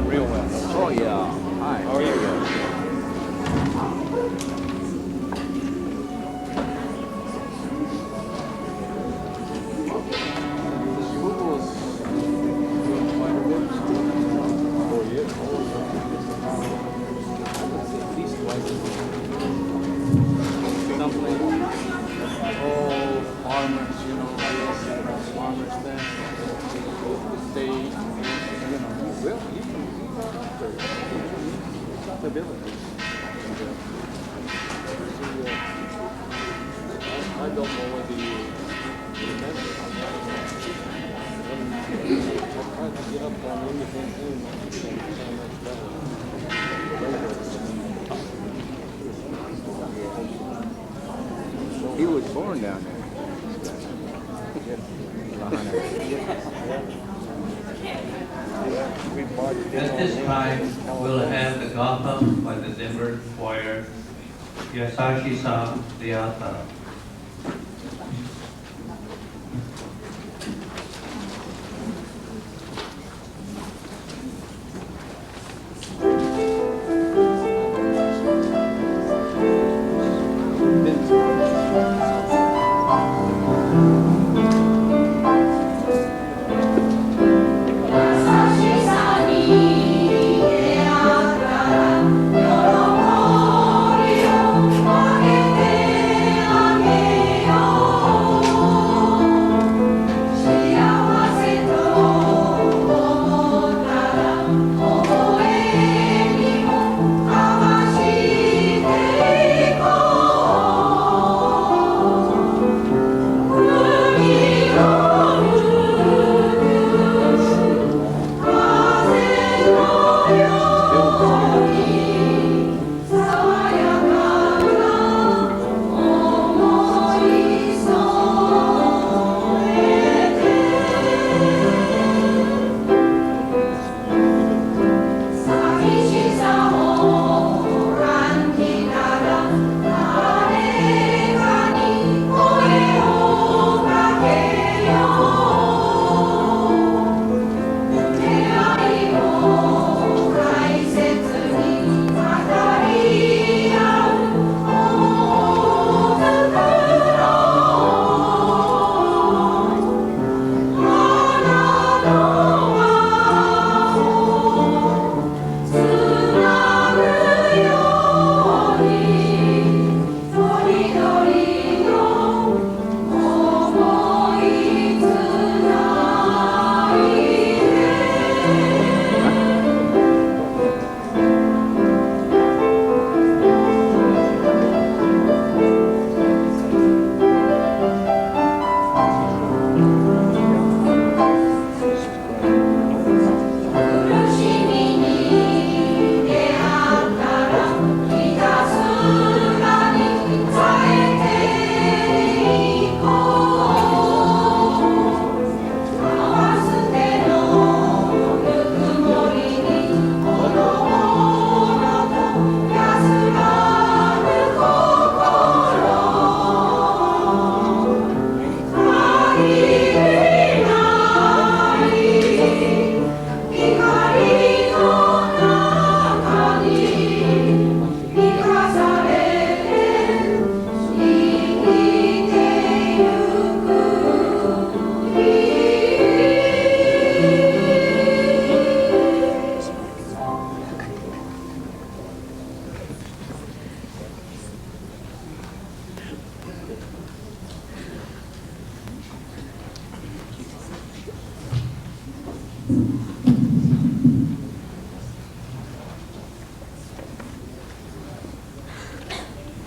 real well. Oh yeah. Hi. How are you guys? Google's doing quite a bit. Oh, yeah. At least twice a week. Something. Oh, farmers, farmers then. They, well, these are after stability. I don't know whether you remember. I tried to get up on anything soon, he was born down there. At this time, we'll have the Gotham by the Denver Choir, Yasashi-sa Deata.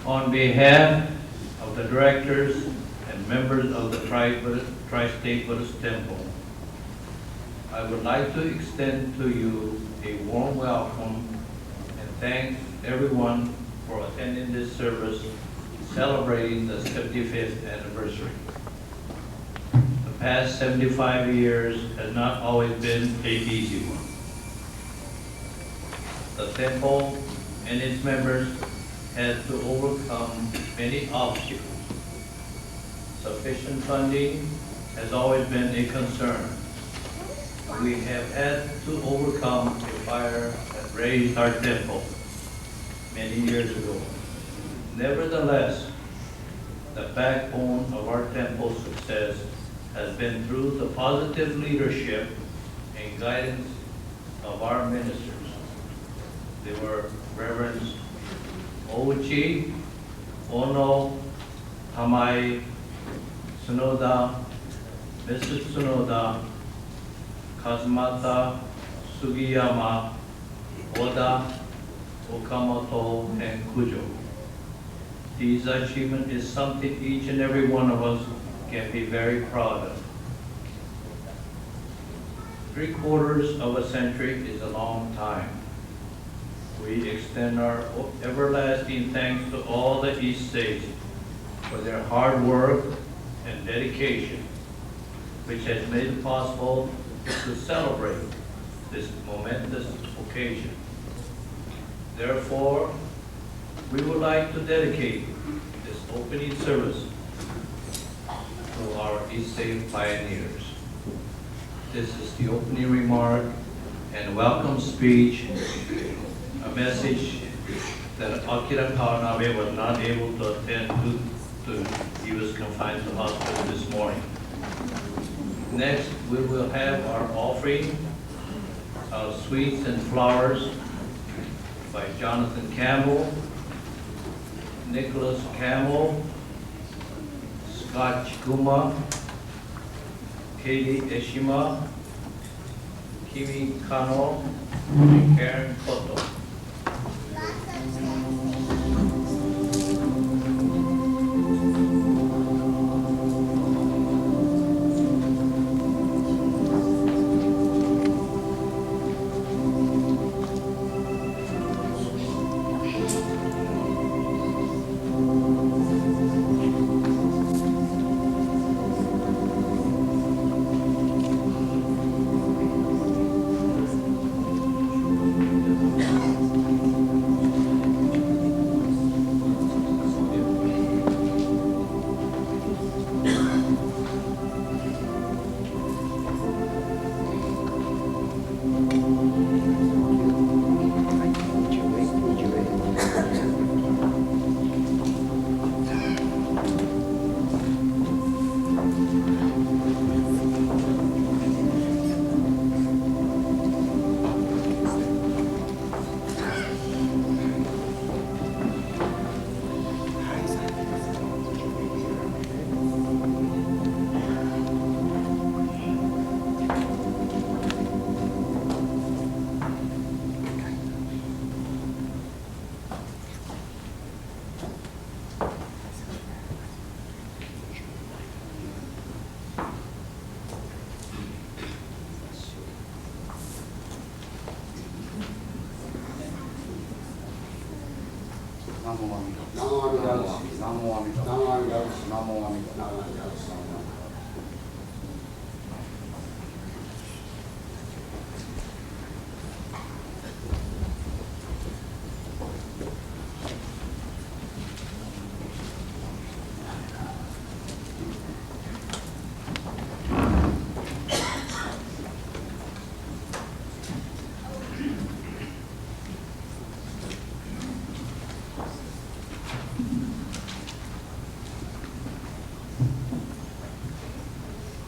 On behalf of the directors and members of the Tri-State Buddhist Temple, I would like to extend to you a warm welcome and thank everyone for attending this service celebrating the 75th anniversary. The past 75 years has not always been an easy one. The temple and its members had to overcome many obstacles. Sufficient funding has always been a concern. we have had to overcome a fire that razed our temple many years ago. Nevertheless, the backbone of our temple's success has been through the positive leadership and guidance of our ministers. They were Reverends Ouchi, Ono, Hamai, Tsunoda, Mrs. Tsunoda, Kazumata, Sugiyama, Oda, Okamoto, and Kujo. These achievements is something each and every one of us can be very proud of. 3/4 of a century is a long time. We extend our everlasting thanks to all the East States for their hard work and dedication, which has made it possible to celebrate this momentous occasion. Therefore, we would like to dedicate this opening service to our East State pioneers. This is the opening remark and welcome speech, a message that Akira Kawanabe was not able to attend to. He was confined to hospital this morning. Next, we will have our offering of sweets and flowers by Jonathan Campbell, Nicholas Campbell, Scott Chikuma, Katie Eshima, Kimi Kano, and Karen Koto.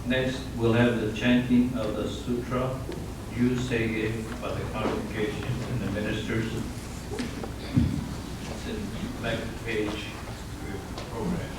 Next, we'll have the chanting of the Sutra, Yu Seige, by the congregation and the ministers. It's in the back page of your program.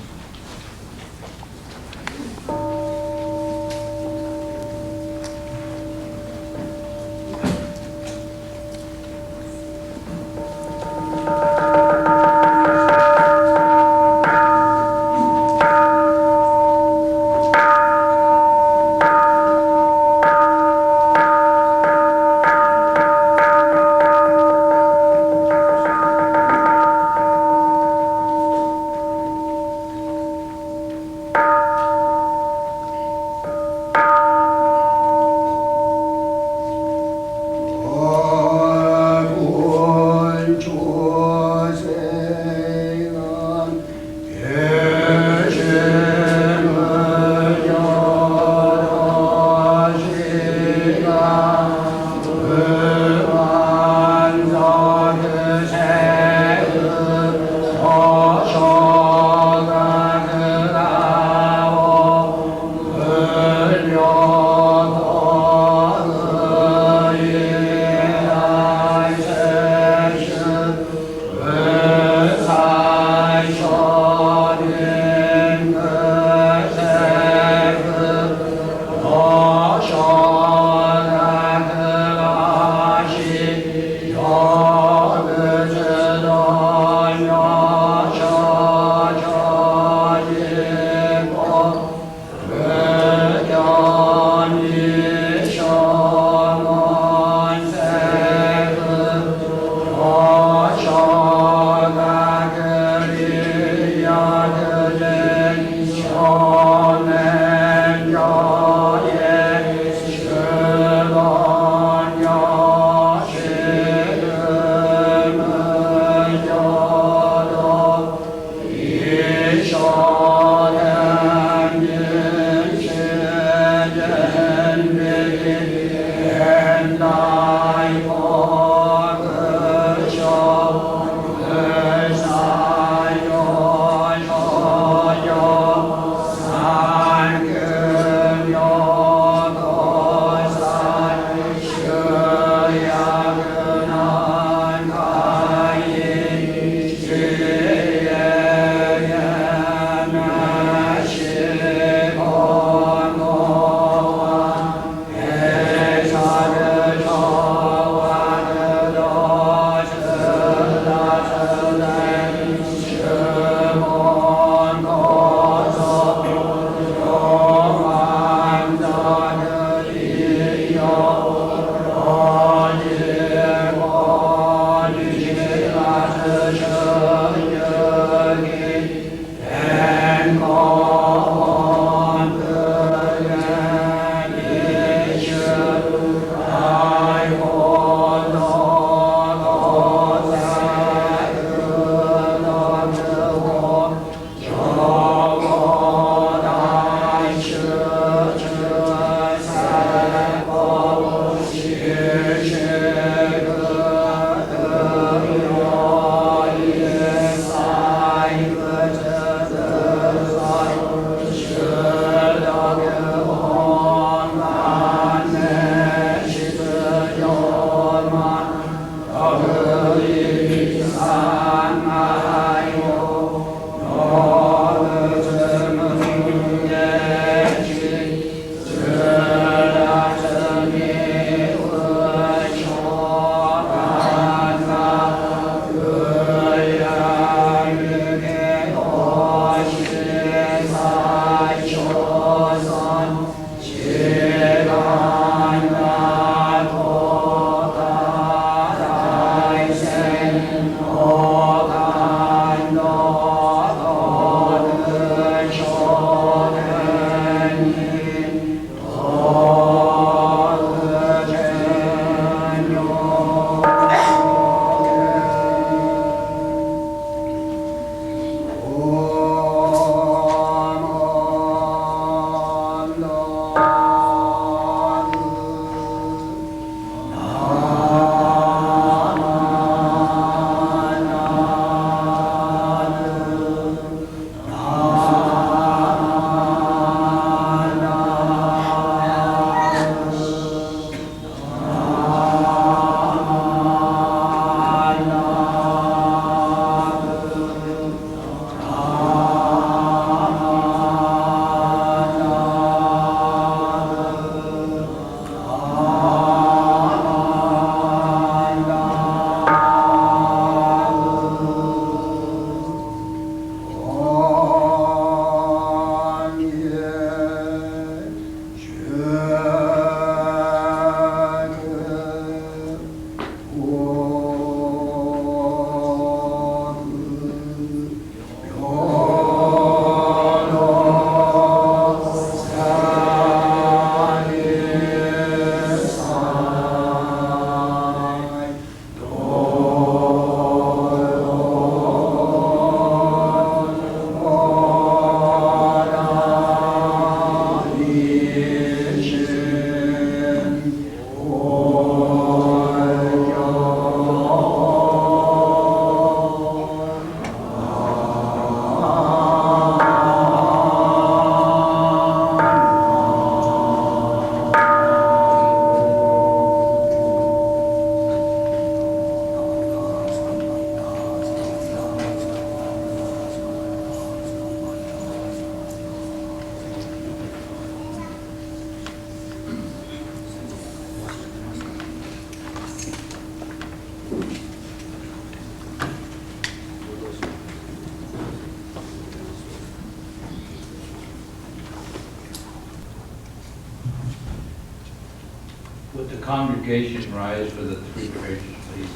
congregation rise for the three prayers, please?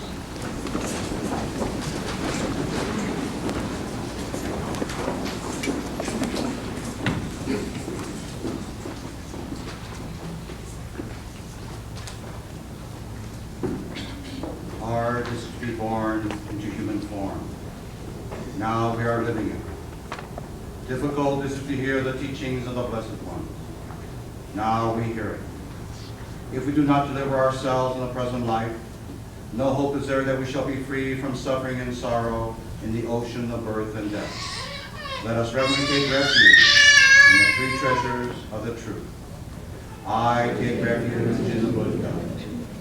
Hard is to be born into human form. Now we are living it. Difficult is to hear the teachings of the Blessed One. Now we hear it. If we do not deliver ourselves in the present life, no hope is there that we shall be free from suffering and sorrow in the ocean of birth and death. Let us reverently take refuge in the three treasures of the truth. I take refuge in the Buddha.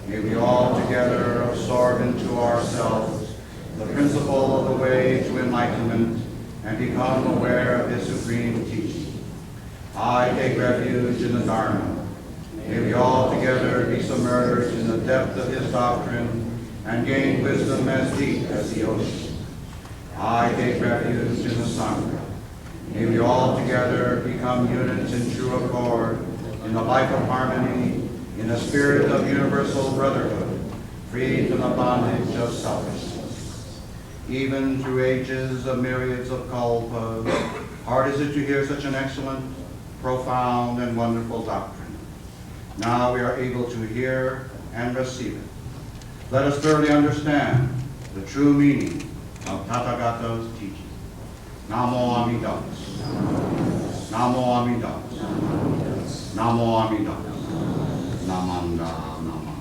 May we all together absorb into ourselves the principle of the way to enlightenment and become aware of his supreme teaching. I take refuge in the Dharma. May we all together be submerged in the depth of his doctrine and gain wisdom as deep as the ocean. I take refuge in the Sangha. May we all together become units in true accord, in the life of harmony, in the spirit of universal brotherhood, freed from the bondage of selfishness. Even through ages of myriads of kalpas, hard is it to hear such an excellent, profound, and wonderful doctrine. Now we are able to hear and receive it. Let us thoroughly understand the true meaning of Tathagata's teaching. Namo Amida Butsu. Namo Amida Butsu. Namo Amida Butsu. Namanda, Namanda.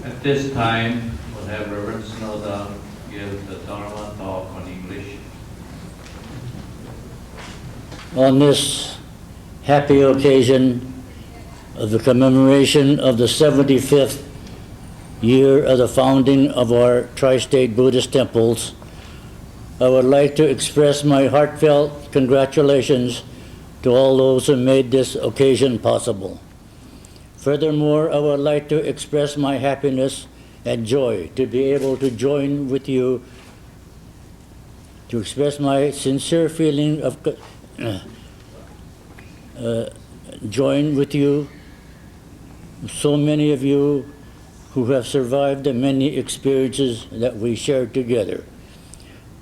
At this time, we'll have Reverend Snowda give the Dharma talk on English. On this happy occasion of the commemoration of the 75th year of the founding of our tri-state Buddhist temples, I would like to express my heartfelt congratulations to all those who made this occasion possible. Furthermore, I would like to express my happiness and joy to be able to join with you, to express my sincere feeling of join with you, so many of you who have survived the many experiences that we shared together.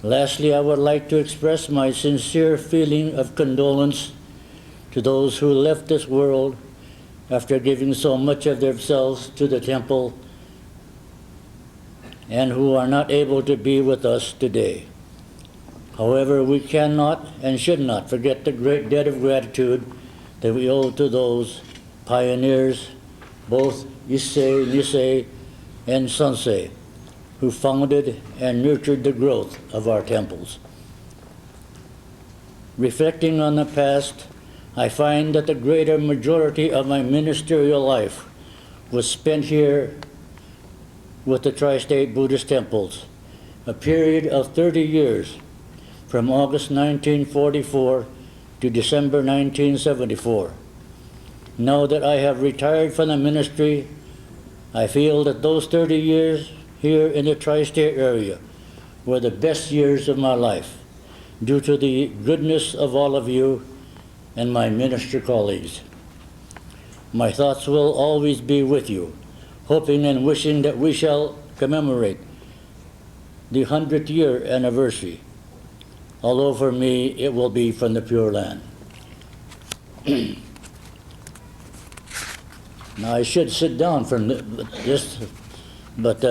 Lastly, I would like to express my sincere feeling of condolence to those who left this world after giving so much of themselves to the temple and who are not able to be with us today. However, we cannot and should not forget the great debt of gratitude that we owe to those pioneers, both Issei, Nisei, and Sensei, who founded and nurtured the growth of our temples. Reflecting on the past, I find that the greater majority of my ministerial life was spent here with the Tri-State Buddhist temples, a period of 30 years, from August 1944 to December 1974. Now that I have retired from the ministry, I feel that those 30 years here in the Tri-State area were the best years of my life, due to the goodness of all of you and my minister colleagues. My thoughts will always be with you, hoping and wishing that we shall commemorate the 100th year anniversary, although for me it will be from the Pure Land. Now I should sit down from this, but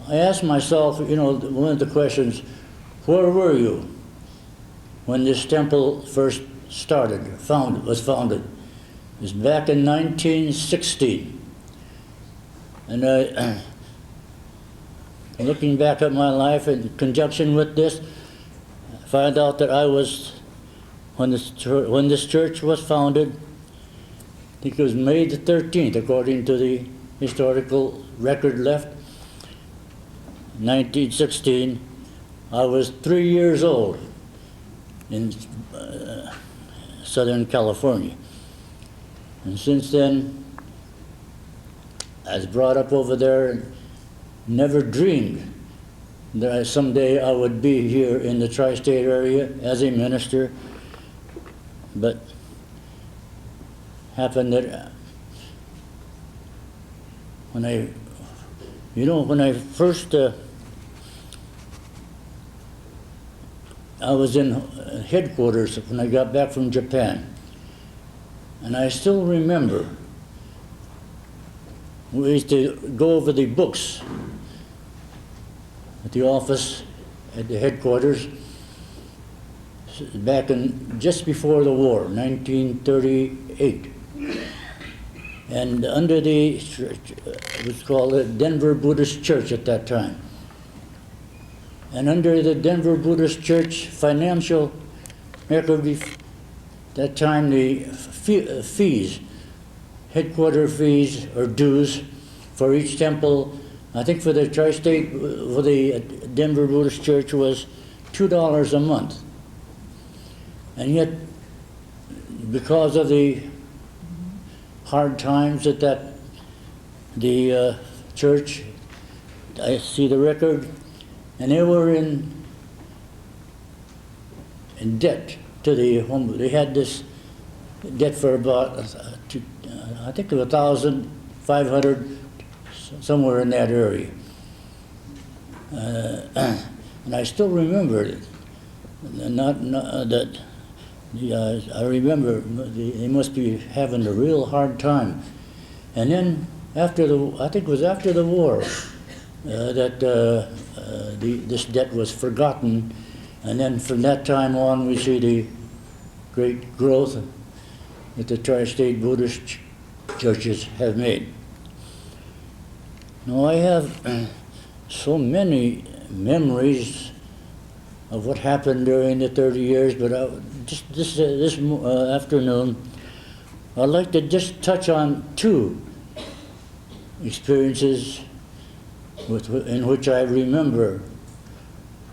I asked myself, one of the questions, where were you when this temple first was founded? It was back in 1916. And looking back at my life in conjunction with this, I found out that I was, when this church was founded, I think it was May the 13th, according to the historical record left, 1916, I was 3 years old. in Southern California. And since then, I was brought up over there and never dreamed that someday I would be here in the tri-state area as a minister, but happened that when I first, I was in headquarters when I got back from Japan, and I still remember we used to go over the books at the office at the headquarters back in just before the war, 1938. And under the church, it was called the Denver Buddhist Church at that time. And under the Denver Buddhist Church financial record, that time the fees, headquarter fees or dues for each temple, I think for the tri-state, for the Denver Buddhist Church was $2 a month. And yet, because of the hard times at the church, I see the record, and they were in debt to the home. They had this debt for about, I think it was 1,500, somewhere in that area. And I still remember it. I remember they must be having a real hard time. And then after I think it was after the war, this debt was forgotten, and then from that time on we see the great growth that the tri-state Buddhist churches have made. Now I have so many memories of what happened during the 30 years, but just this afternoon I'd like to just touch on two experiences in which I remember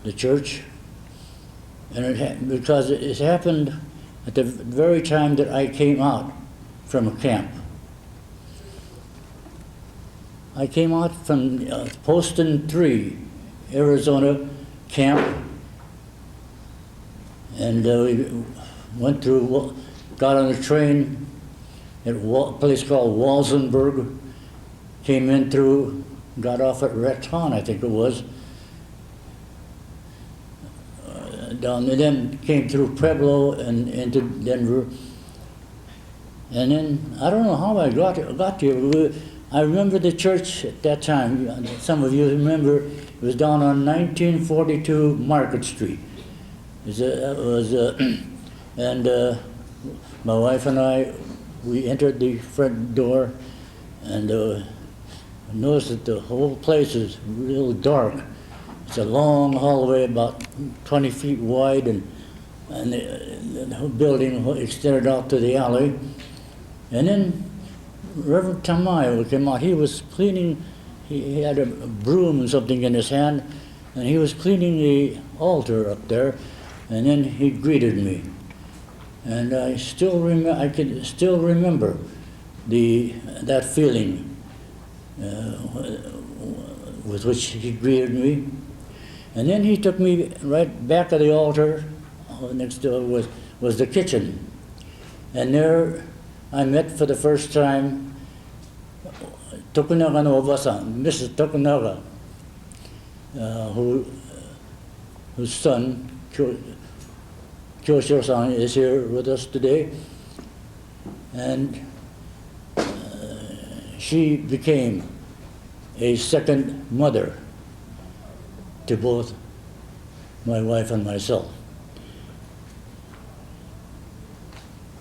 the church, and because it happened at the very time that I came out from a camp. I came out from Poston 3, Arizona camp, and we went through, got on a train at a place called Walsenburg, came in through, got off at reta, I think it was, down, and then came through Pueblo and into Denver. And then, I don't know how I got here. I remember the church at that time. Some of you remember, it was down on 1942 Market Street. And my wife and I, we entered the front door, and noticed that the whole place is real dark. It's a long hallway, about 20 feet wide, and the whole building extended out to the alley. And then Reverend Tamayo came out. He was cleaning, he had a broom and something in his hand, and he was cleaning the altar up there, and then he greeted me. And I can still remember that feeling with which he greeted me. And then he took me right back of the altar. Next door was the kitchen. And there I met for the first time Tokunaga no Oba-san, Mrs. Tokunaga, whose son, Kyoshiro-san, is here with us today. And she became a second mother to both my wife and myself.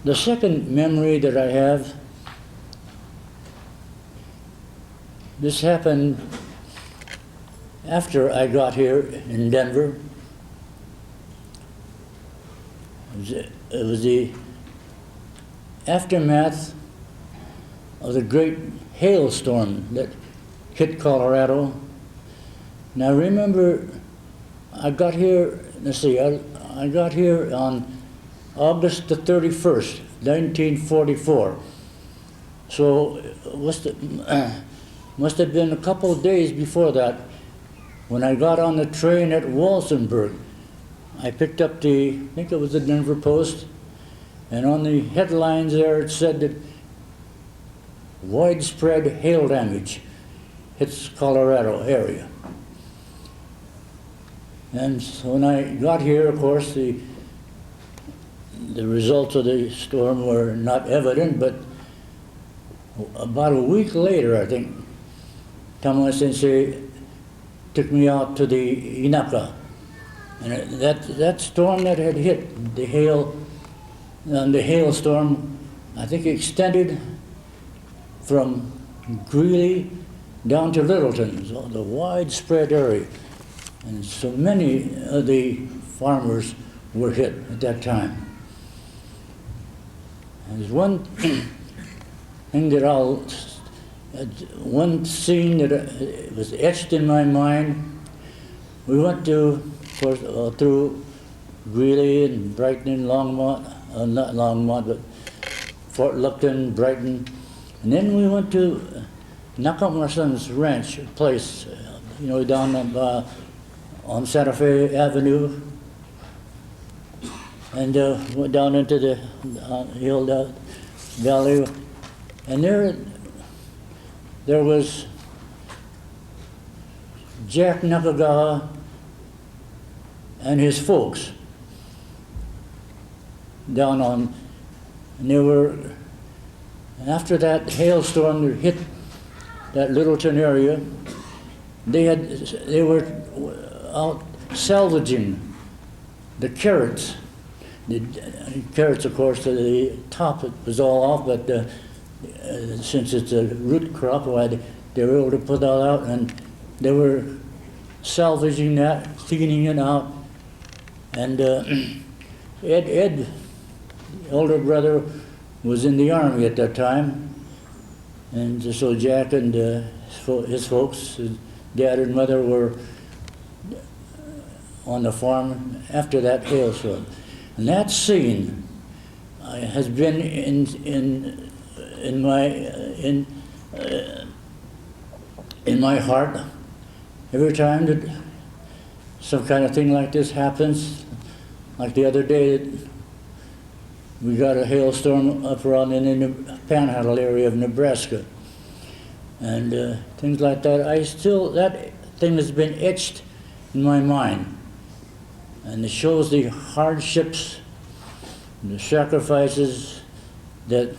The second memory that I have, this happened after I got here in Denver. It was the aftermath of the great hailstorm that hit Colorado. Now remember, I got here, let's see, I got here on August the 31st, 1944. So it must have been a couple of days before that when I got on the train at Walsenburg. I picked up I think it was the Denver Post, and on the headlines there it said that widespread hail damage hits Colorado area. And so when I got here, of course, the results of the storm were not evident, but about a week later, I think, Tamae Sensei took me out to the Inaka. And that storm that had hit, the hailstorm, I think extended from Greeley down to Littleton, so the widespread area. And so many of the farmers were hit at that time. And there's one thing that one scene that was etched in my mind. We went to, of course, through Greeley and Brighton and Longmont, not Longmont, but Fort Lupton, Brighton. And then we went to Nakamura-san's ranch place, down on Santa Fe Avenue, and went down into the hill valley, and there was Jack Nakagawa and his folks down on, and they were, after that hailstorm that hit that Littleton area, they were out salvaging the carrots. The carrots, of course, the top was all off, but since it's a root crop, they were able to put that out, and they were salvaging that, cleaning it out. And Ed, the older brother, was in the Army at that time, and so Jack and his folks, his dad and mother, were on the farm after that hailstorm. And that scene has been in my heart every time that some kind of thing like this happens. Like the other day, we got a hailstorm up around in the Panhandle area of Nebraska, and things like that. That thing has been etched in my mind. And it shows the hardships, the sacrifices that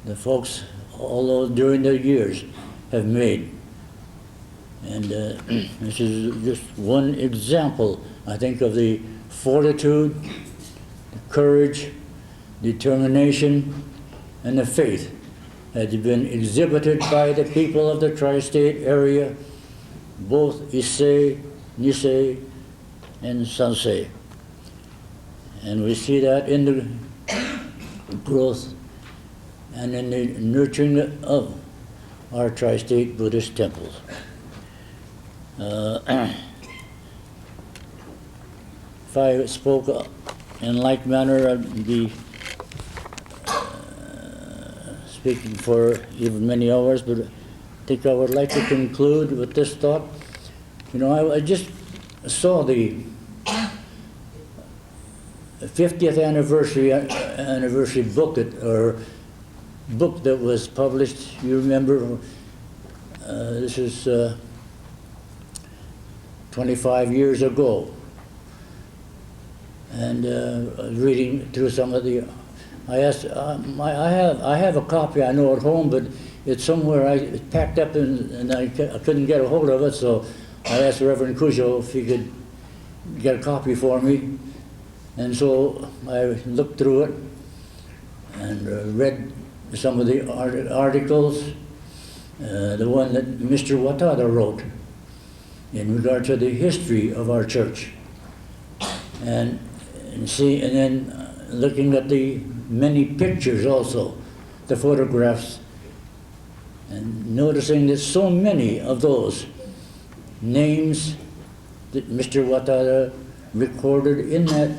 the folks, all during their years, have made. And this is just one example, I think, of the fortitude, the courage, determination, and the faith that has been exhibited by the people of the tri-state area, both Issei, Nisei, and Sansei. And we see that in the growth and in the nurturing of our tri-state Buddhist temples. If I spoke in like manner, I'd be speaking for even many hours, but I think I would like to conclude with this thought. I just saw the 50th anniversary book that was published. You remember, this is 25 years ago, and I was reading through some of the. I asked, I have a copy I know at home, but it's somewhere it's packed up and I couldn't get a hold of it, so I asked Reverend Cujo if he could get a copy for me. And so I looked through it and read some of the articles, the one that Mr. Watada wrote in regard to the history of our church. And then looking at the many pictures also, the photographs, and noticing that so many of those names that Mr. Watada recorded in that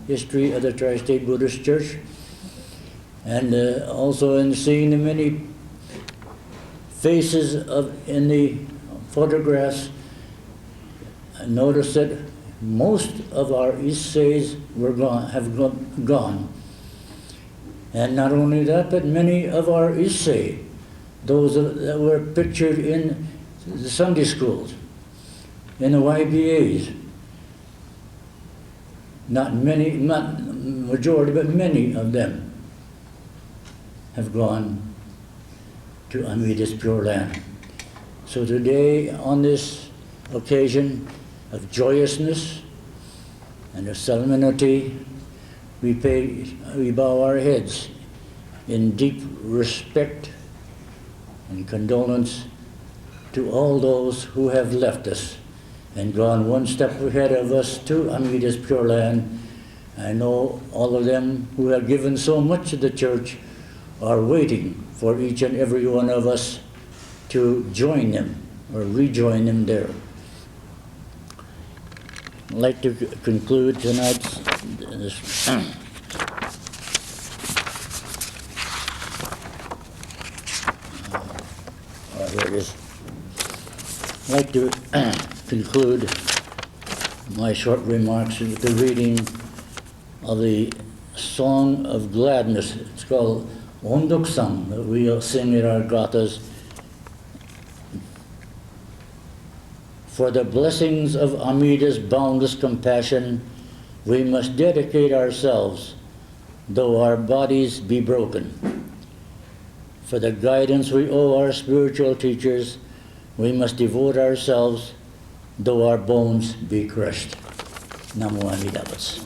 history of the Tri-State Buddhist Church, and also in seeing the many faces in the photographs, I noticed that most of our Isseis have gone. And not only that, but many of our Issei, those that were pictured in the Sunday schools, in the YBAs, not majority, but many of them have gone to Amida's Pure Land. So today, on this occasion of joyousness and of solemnity, we bow our heads in deep respect and condolence to all those who have left us and gone one step ahead of us to Amida's Pure Land. I know all of them who have given so much to the church are waiting for each and every one of us to join them or rejoin them there. I'd like to conclude tonight's here it is. I'd like to conclude my short remarks with the reading of the Song of Gladness. It's called Hondō that we sing at our gathas. For the blessings of Amida's boundless compassion, we must dedicate ourselves, though our bodies be broken. For the guidance we owe our spiritual teachers, we must devote ourselves, though our bones be crushed. Namo Amida Butsu.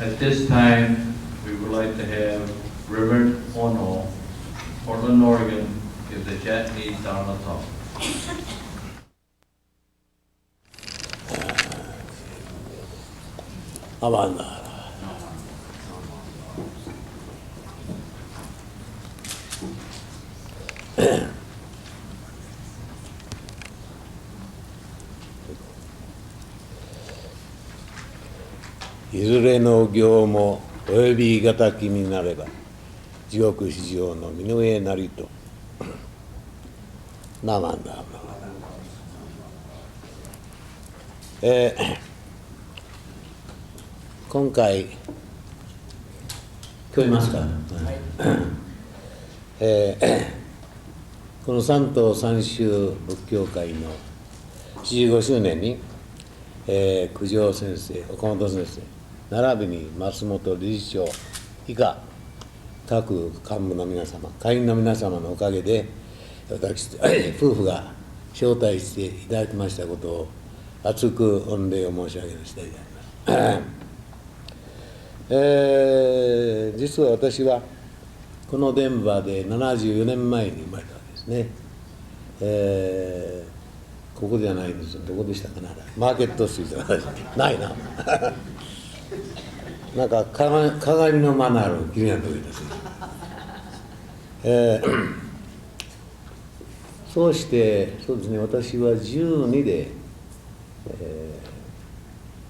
At this time, we would like to have Reverend Ono, Portland, Oregon, give the Japanese Dharma talk. Amanda. いずれの行もおよびがたきになれば地獄非常の身の上なりとなまんだ。今回聞こえますか、この三島三宗仏教会の75周年に、九条先生、岡本先生並びに松本理事長以下各幹部の皆様、会員の皆様のおかげで私夫婦が招待していただきましたことを厚く御礼を申し上げる次第であります。実は私はこのdenbāで74年前に生まれたわけですね。ここじゃないんですよ。どこでしたかな、マーケットストリートないななんか鏡の間のあるきれいなところです。そうしてそうですね、私は12で、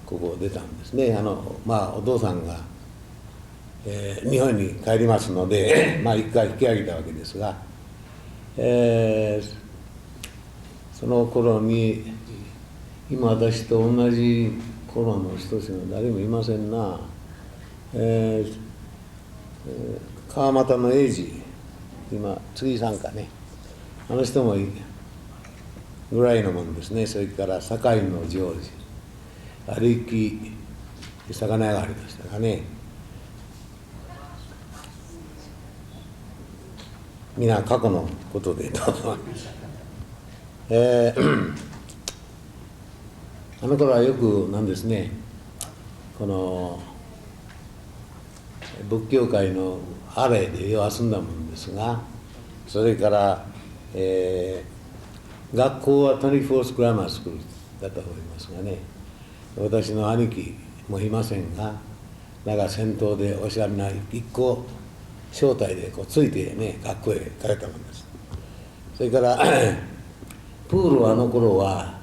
ここを出たんですね。お父さんが、日本に帰りますので一回引き上げたわけですが、その頃に今私と同じ頃の人たちが誰もいませんな。川俣の英二、今次さんかね、あの人もぐらいのもんですね。それから堺のジョージ、歩き魚屋がありましたかね。皆過去のことでどうぞ。あの頃はよくなんですね、この仏教界のアレでよう遊んだもんですが、それから、学校は24thグラマースクールだと思いますがね、私の兄貴もいませんが、だが先頭でおしゃれな一行招待でついてね、学校へ通ったもんです。それからプールはあの頃は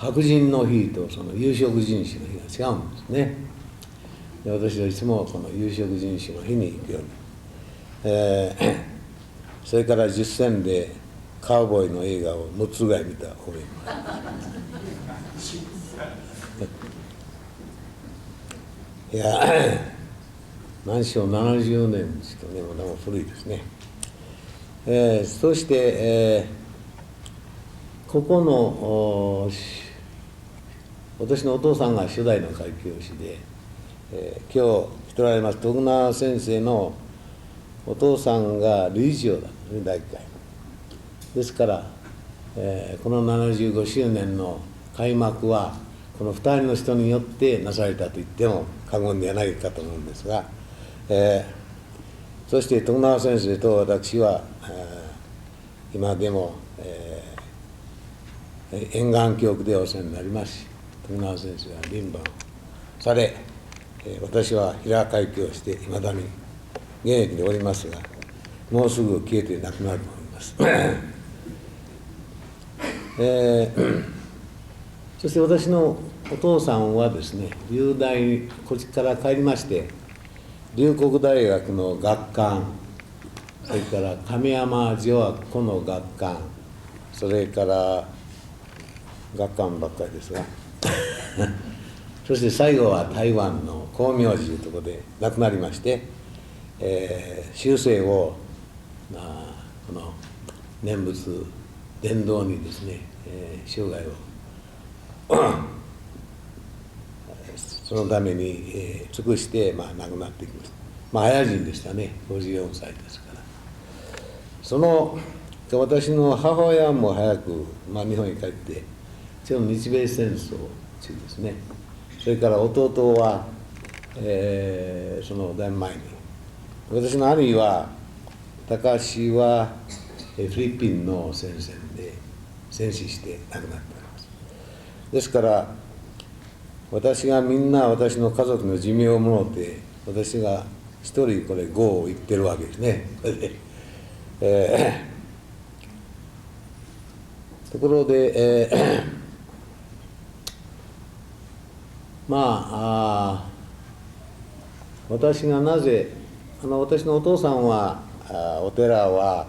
白人の日とその有色人種の日が違うんですね。で私はいつもこの有色人種の日に行くように、それから10銭でカウボーイの映画を6つぐらい見た覚えもあります。いや何しろ70年ですけどね、まだも古いですね。そして、ここの私のお父さんが初代の開教師で、今日来ておられます徳永先生のお父さんが理事長だったんですね、第1回。ですから、この75周年の開幕はこの2人の人によってなされたと言っても過言ではないかと思うんですが、そして徳永先生と私は、今でも、沿岸教区でお世話になりますし、徳永先生は輪番され、私は平開教をしていまだに現役でおりますが、もうすぐ消えてなくなると思います。そして私のお父さんはですね、留大こっちから帰りまして龍谷大学の学官、それから亀山女学校の学官、それから学官ばっかりですがそして最後は台湾の光明寺というところで亡くなりまして、終生を、この念仏伝道にですね、生涯をそのために、尽くして、亡くなっていきました。早人でしたね、54歳ですから。その私の母親も早く、日本に帰ってちょうど日米戦争中ですね。それから弟は、そのだいぶ前に、私の兄は高橋はフィリピンの戦線で戦死して亡くなっております。ですから私がみんな私の家族の寿命をもろて、私が一人これ5を言ってるわけですね。これで、ところで、私がなぜ私のお父さんはお寺は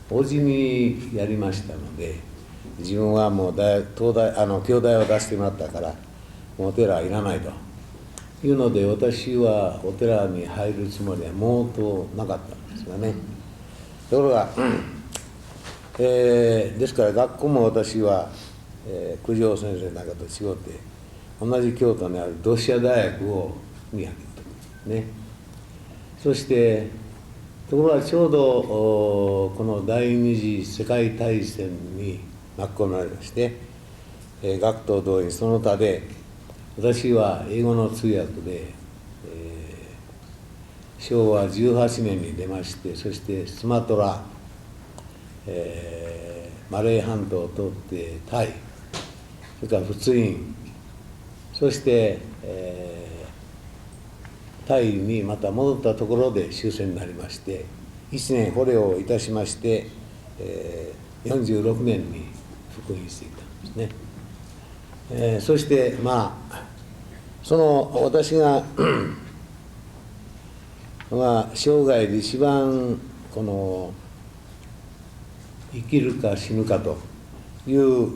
叔父にやりましたので、自分はもう東大兄弟を出してもらったからもうお寺はいらないというので、私はお寺に入るつもりは毛頭なかったんですがね。ところが、ですから学校も私は、九条先生なんかと違って同じ京都にある同志社大学に入ったんですね。そしてところがちょうどこの第二次世界大戦に巻き込まれまして、学徒動員その他で私は英語の通訳で、昭和18年に出まして、そしてスマトラ、マレー半島を通ってタイ、それから仏印、そして、タイにまた戻ったところで終戦になりまして、1年捕虜をいたしまして、46年に復員していたんですね。そしてその私が生涯で一番この生きるか死ぬかという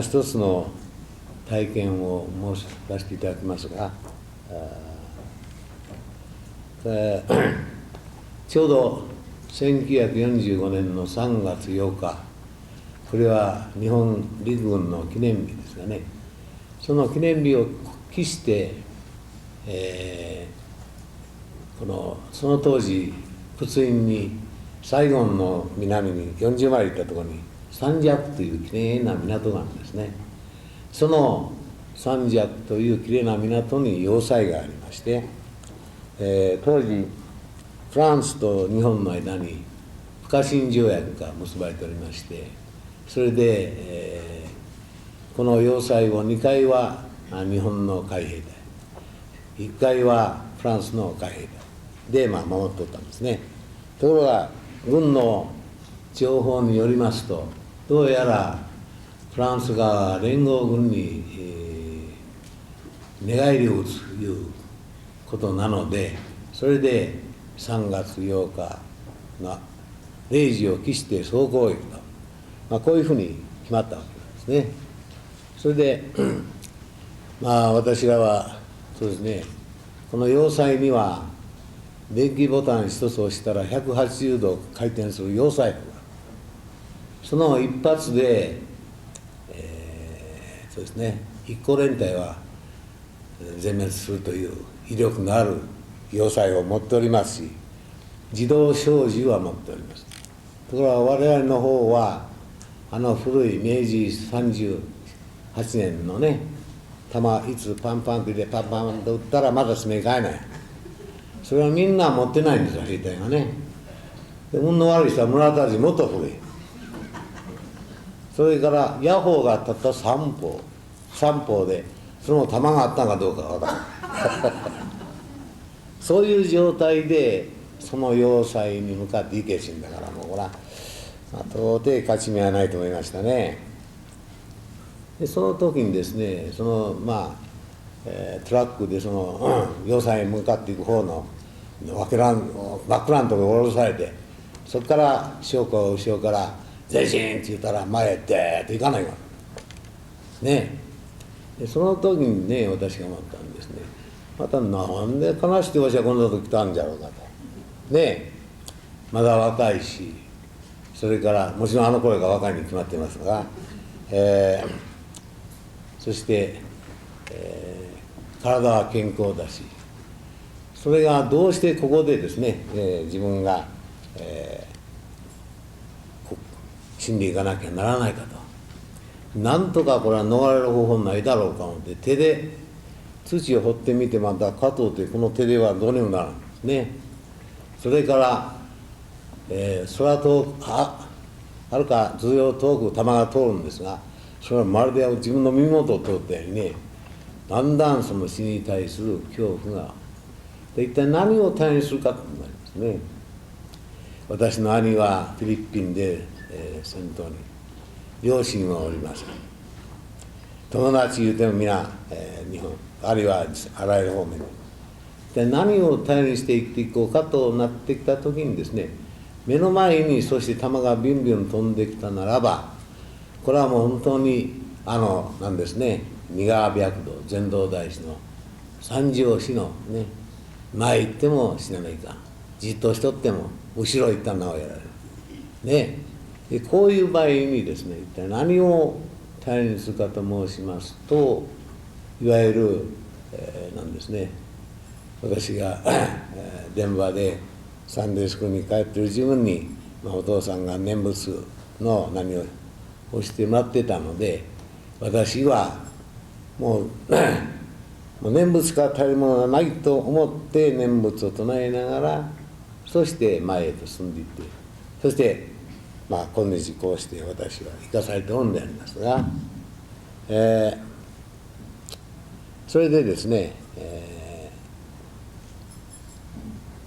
一つの体験を申し出していただきますが、ちょうど1945年の3月8日、これは日本陸軍の記念日ですがね、その記念日を期して、その当時仏印にサイゴンの南に40マイル行ったところにサンジャクというきれいな港があるんですね。そのサンジャクというきれいな港に要塞がありまして、当時フランスと日本の間に不可侵条約が結ばれておりまして、それで、この要塞を2階は日本の海兵隊、1階はフランスの海兵隊で守っておったんですね。ところが軍の情報によりますと、どうやらフランスが連合軍に、寝返りを打つということなので、それで3月8日が0時を期して総攻撃と、こういうふうに決まったわけですね。それで私らはそうですね、この要塞には電気ボタン一つ押したら180度回転する要塞砲が、その一発で、そうですね、一個連隊は全滅するという威力のある要塞を持っておりますし、自動小銃は持っております。ところが我々の方は古い明治38年のね、弾いつパンパンってでパンパンと撃ったらまだ詰め替えない。それはみんな持ってないんですよ、兵隊がね。で運の悪い人は村田人もっと古い。それから矢砲がたった3砲で、その弾があったかどうかわからないそういう状態でその要塞に向かって行けしんだから、もうこれは、到底勝ち目はないと思いましたね。でその時にですね、そのトラックでその、要塞に向かっていく方のバックランとか下ろされて、そこから将校後ろから前進って言ったら前へってーっと行かないわね。でその時にね、私が思ったんですね、またなんで悲しくてわしはこんなとこ来たんじゃろうかとね。まだ若いし、それからもちろんあの頃が若いに決まってますが、そして、体は健康だし、それがどうしてここでですね、自分が、死んでいかなきゃならないかと、なんとかこれは逃れる方法ないだろうか思って手で土を掘ってみて、また加藤ってこの手ではどうにもならんですね。それから、空遠くはるか頭上遠く弾が通るんですが、それはまるで自分の身元を通ったようにね、だんだんその死に対する恐怖が、で一体何を大変にするかとなりますね。私の兄はフィリピンで、戦闘に両親はおります。友達言うても皆、日本あるいはあらゆる方面で何を頼りにして生きていこうかとなってきた時にですね、目の前にそして弾がビュンビュン飛んできたならば、これはもう本当になんですね、三河白道禅道大師の三条師のね、前行っても死なないかん、じっとしとっても後ろ行ったらなおやられるね。でこういう場合にですね、一体何を頼りにするかと申しますと、いわゆる、なんですね、私がdenbāでサンデースクールに帰ってる自分に、お父さんが念仏の何を教えてもらってたので、私はもう念仏から足りるものがないと思って念仏を唱えながら、そして前へと進んでいって、そして今日こうして私は生かされておるんでありますが、それでですね、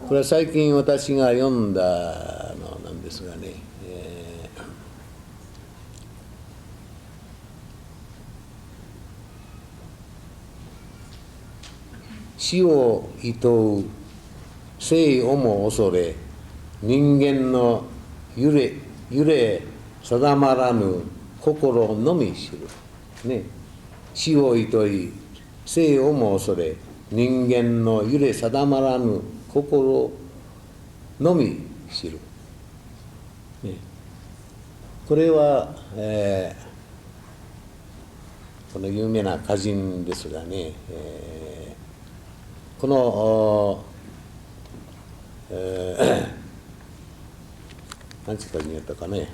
これは最近私が読んだのなんですがね、死を厭う生をも恐れ、人間の揺れ定まらぬ心のみ知る、ね、死を厭い生をも恐れ、人間の揺れ定まらぬ心のみ知る、ね、これは、この有名な歌人ですがね、この何ていう歌人やったかね、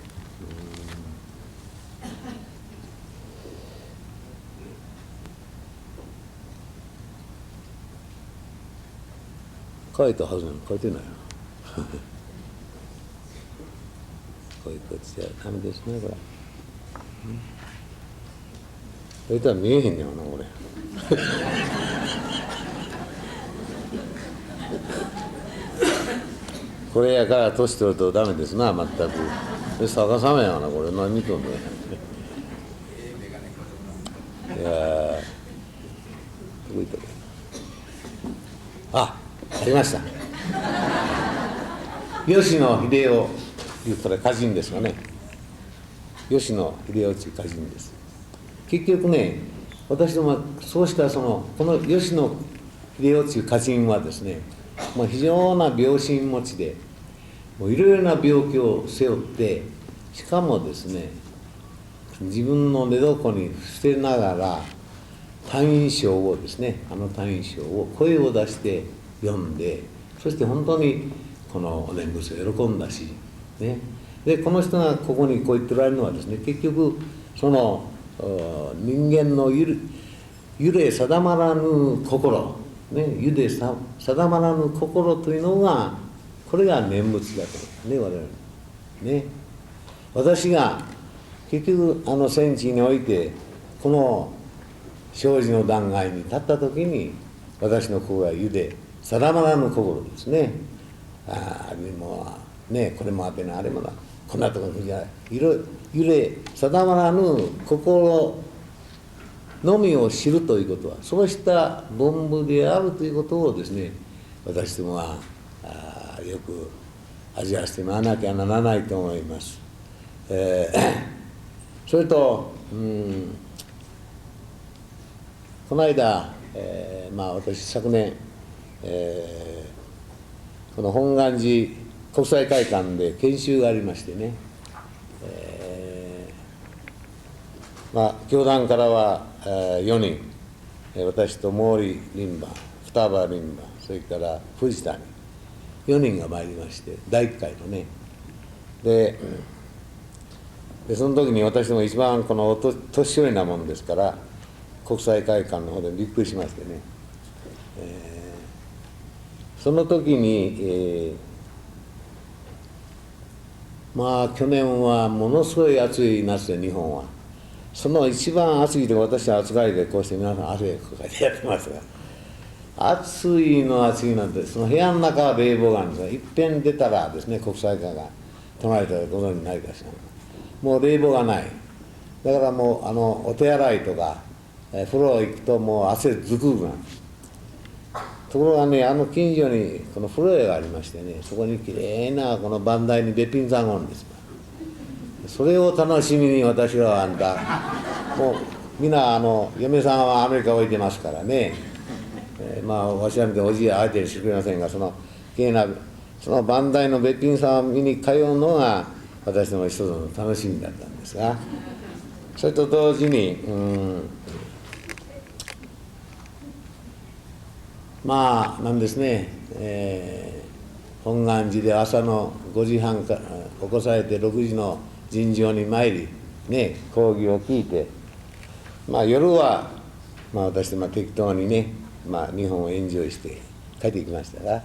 書いたはずなの書いてないなこういうこっちじゃダメですね、これ。書いたら見えへんねんな、これこれやから年取るとダメですな、全く。で逆さまやがな、これ何見とんのどこ行ったかな。ありました。吉野秀夫いうこれ歌人ですよね。吉野秀夫という歌人です。結局ね、私どもそうしたこの吉野秀夫という歌人はですね、もう非常な病心持ちで、もういろいろな病気を背負って、しかもですね、自分の寝床に伏せながら退院証をですね、退院証を声を出して読んで、そして本当にこの念仏を喜んだし、ね、でこの人がここにこう言っておられるのはですね、結局その人間の揺れ定まらぬ心、ね、揺れ定まらぬ心というのが、これが念仏だとね、我々ね。私が結局戦地においてこの生死の断崖に立った時に、私の心は揺れ定まらぬ心ですね。もうね、これもあてな、あれもな、こんなところにじゃ揺れ定まらぬ心のみを知るということは、そうした凡夫であるということをですね、私どもはよく味わわせてもらわなきゃならないと思います。それと、この間、私昨年、この本願寺国際会館で研修がありましてね、教団からは4人、私と毛利林馬、双葉林馬、それから藤谷、4人が参りまして、第1回のね。でその時に私ども一番この年寄りなもんですから、国際会館の方でびっくりしましてね、その時に、去年はものすごい暑い夏で、日本はその一番暑いで、私は暑がりでこうして皆さん汗かかってやってますが、暑いのは暑いなんて、その部屋の中は冷房があるんですが、いっぺん出たらですね、国際会が隣でご存じないかしら、もう冷房がない。だからもうお手洗いとか風呂行くともう汗ずくぐらい。ところがね、近所にこの風呂屋がありましてね、そこにきれいなこの番台にべっぴんさんがおるんですよ。それを楽しみに私はもうみんな嫁さんはアメリカ置いてますからね、わしらみたいにおじい相手にしてくれませんが、そのきれいなその番台のべっぴんさんを見に通うのが私の一つの楽しみだったんですが、それと同時になんですね、本願寺で朝の5時半から起こされて6時の尋常に参り、ね、講義を聞いて、夜は、私適当にね、日本をエンジョイして帰ってきましたが、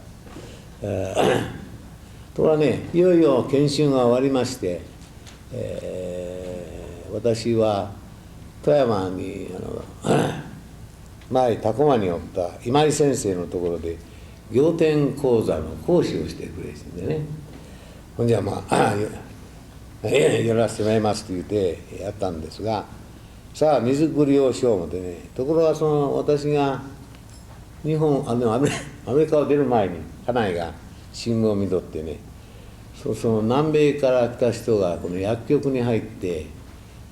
ところがね、いよいよ研修が終わりまして、私は富山に前多古間におった今井先生のところで行天講座の講師をしてくれてね、ほんじゃやらせてもらいますって言ってやったんですが、さあ荷造りをしよう思ってね、ところが私がアメリカを出る前に家内が新聞を見とってね、その南米から来た人がこの薬局に入って、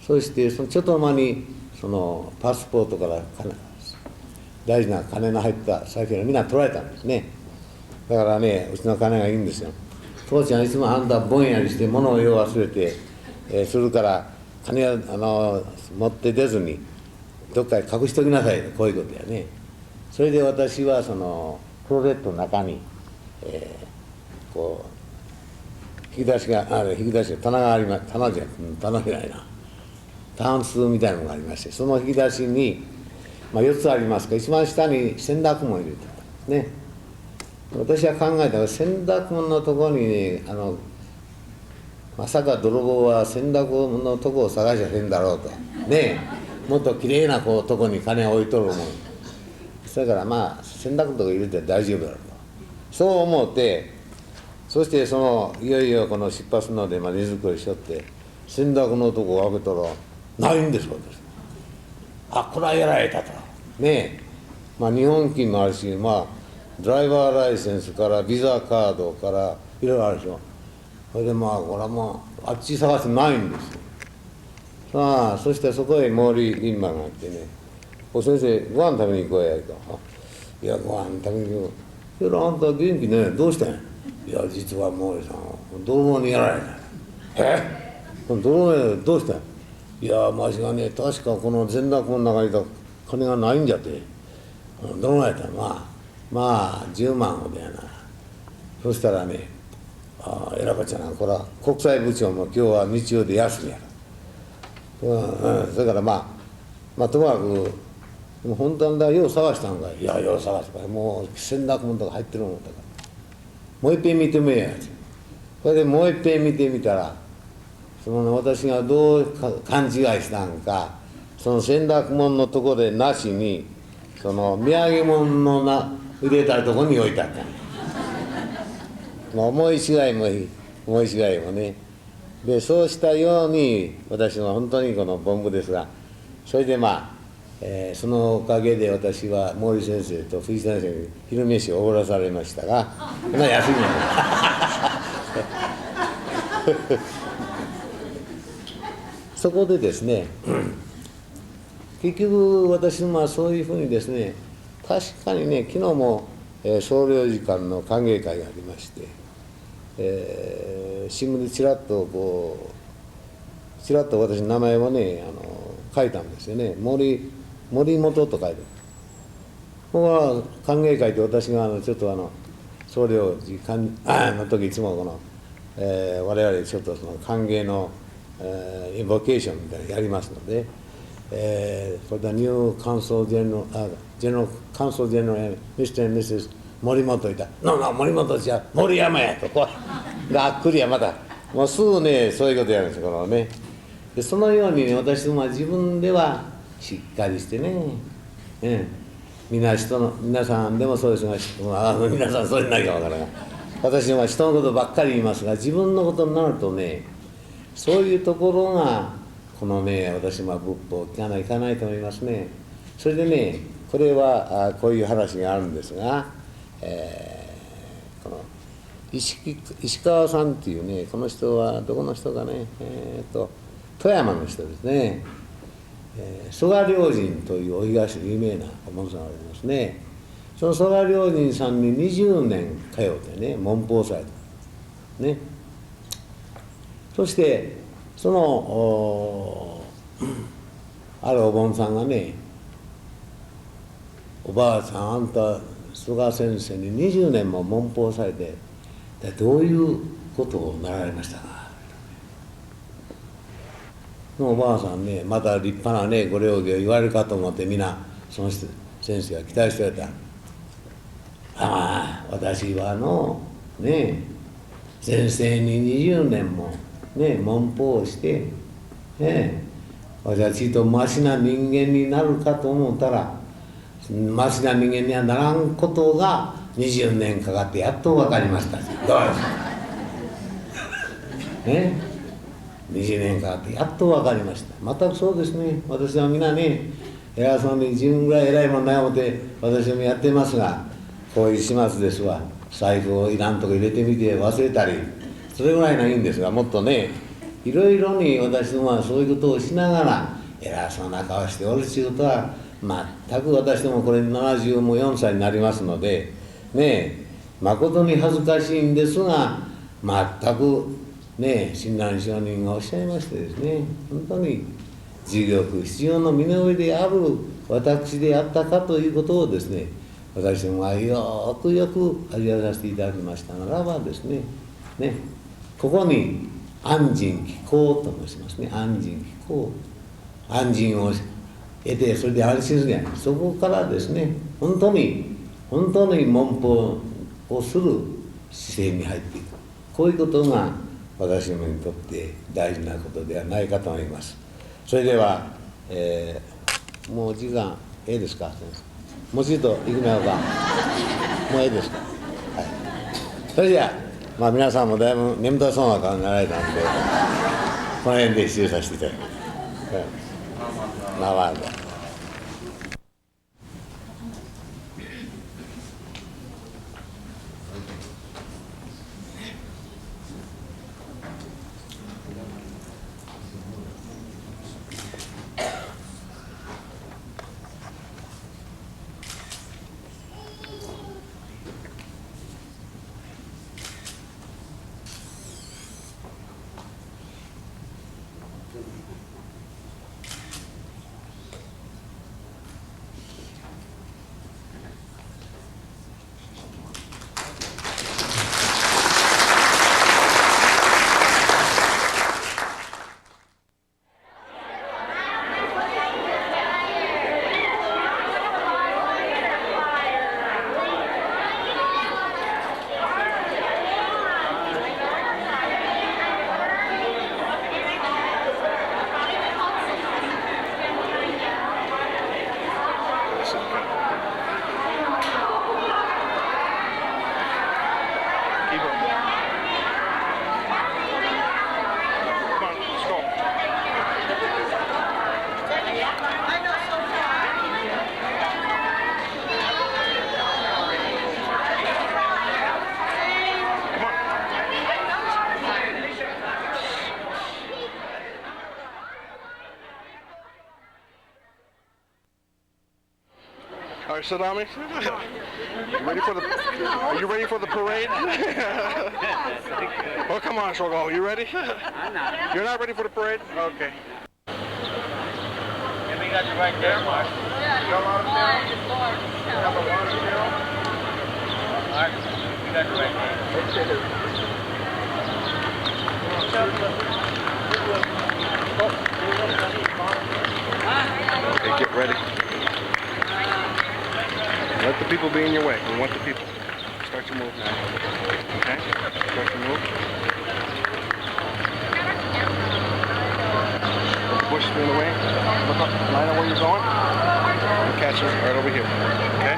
そしてちょっと間にそのパスポートから大事な金の入った財布をみんな取られたんですね。だからね、うちの金がいいんですよ。父ちゃんいつもあんたぼんやりして物をよう忘れて、するから金を持って出ずにどっかに隠しときなさいと、こういうことやね。それで私はそのクローゼットの中に、こう引き出しが棚があります。棚じゃないな、タンスみたいなのがありまして、その引き出しに、4つありますが、一番下に洗濯物を入れてたんですね。私は考えたら、洗濯物のところにね、まさか泥棒は洗濯物のとこを探しゃせんだろうとね、もっときれいなとこに金を置いとるもん。それから洗濯のとこ入れて大丈夫だろうと、そう思って、そしていよいよこの出発ので荷造りしとって、洗濯のとこを開けたらないんです、私。あ、これはやられたと。ねえ、まあ日本金もあるし、まあドライバーライセンスからビザカードからいろいろあるでしょ。それでまあこれはもうあっち探してないんですよ。さあ、そしてそこへ毛利銀馬があってね、お先生ご飯食べに行こうやと。いや、ご飯食べに行こう。それあんた元気ね、どうしたんや。いや、実は毛利さん泥棒にやられた。泥棒にどうしたんや。いや、わしがね、確かこの全楽の中にいた金がないんじゃって、どのぐらいやったら、まあ10万ほどやな。そしたらね、偉かっちゃな、これは国際部長も今日は日曜で休みやろ。それからまあともかく、本当はよう探したんかい。いや、よう探したから、もう洗濯物とか入ってるもんだから、もう一遍見てみえや。それでもう一遍見てみたら、私がどう勘違いしたんか、その洗濯物のところでなしに、その土産物の入れたところに置いてあった。思い違いもね。で、そうしたように、私は本当にこの凡夫ですが、それでそのおかげで私は毛利先生と藤先生に昼飯をおごらされましたが、休みやそこでですね、結局私もそういうふうにですね、確かにね、昨日も総領事館の歓迎会がありまして、新聞でちらっと私の名前をね書いたんですよね。森本と書いて、ここは歓迎会で私がちょっと総領事館の時いつも我々ちょっとその歓迎のインボケーションみたいなのやりますので、これはニューカンソルジェネラルカンソルジェネラルミスター・ミセス森本いた「ノーノー森本じゃ森山や」とこうがっくりやまたもうすぐねそういうことやるんですよこのね。でそのようにね私も自分ではしっかりしてね、皆さんでもそうですが皆さんそうでないかわからない。私は人のことばっかり言いますが自分のことになるとねそういうところがこのね私は仏法を聞かないと思いますね。それでねこれはこういう話があるんですが、この石川さんっていうねこの人はどこの人かね富山の人ですね。曽我良人というお東有名なお坊さんがありますね。その曽我良人さんに20年通ってね文法されたね。そしてそのあるお坊さんがね「おばあさんあんた曽我先生に20年も文法されてどういうことをなられましたか?」おばあさんねまた立派なねご料理を言われるかと思って皆その人先生が期待しておいた。私はね先生に20年もね文法をして私とマシな人間になるかと思ったらマシな人間にはならんことが20年かかってやっと分かりました。どうですか20年かかってやっと分かりました。全くそうですね。私は皆ね偉そうに自分ぐらい偉いもんない思って私もやってますがこういう始末ですわ。財布をいらんとこ入れてみて忘れたりそれぐらいのいいんですがもっとねいろいろに私どもはそういうことをしながら偉そうな顔しておるということは全く私どもこれ74歳になりますのでね誠に恥ずかしいんですが全くね親鸞上人がおっしゃいましてですね本当に自力必要の身の上である私であったかということをですね私どもはよく味わわさせていただきましたならばですねここに安心帰行と申しますね。安心帰行安心を得てそれで安心するじゃないそこからですね本当に文法をする姿勢に入っていくこういうことが私どもにとって大事なことではないかと思います。それでは、もう時間ですかもうちょっと行くのかもうですか、はい、それじゃあ、皆さんもだいぶ眠たそうな顔になられたんでこの辺で失礼させていただきます。right, Sadami. Ready for the? Are you ready for the parade? Well, come on, Shogo. You ready? I'm not. You're not ready for the parade? Okay. And we got you right there, Mark. Mark, we got you right there. Okay, get ready. Let the people be in your way. We want the people. Start your move now. Okay? Start your move. Put the bushes in the way. Look up. Line up where you're going. And catch us right over here. Okay?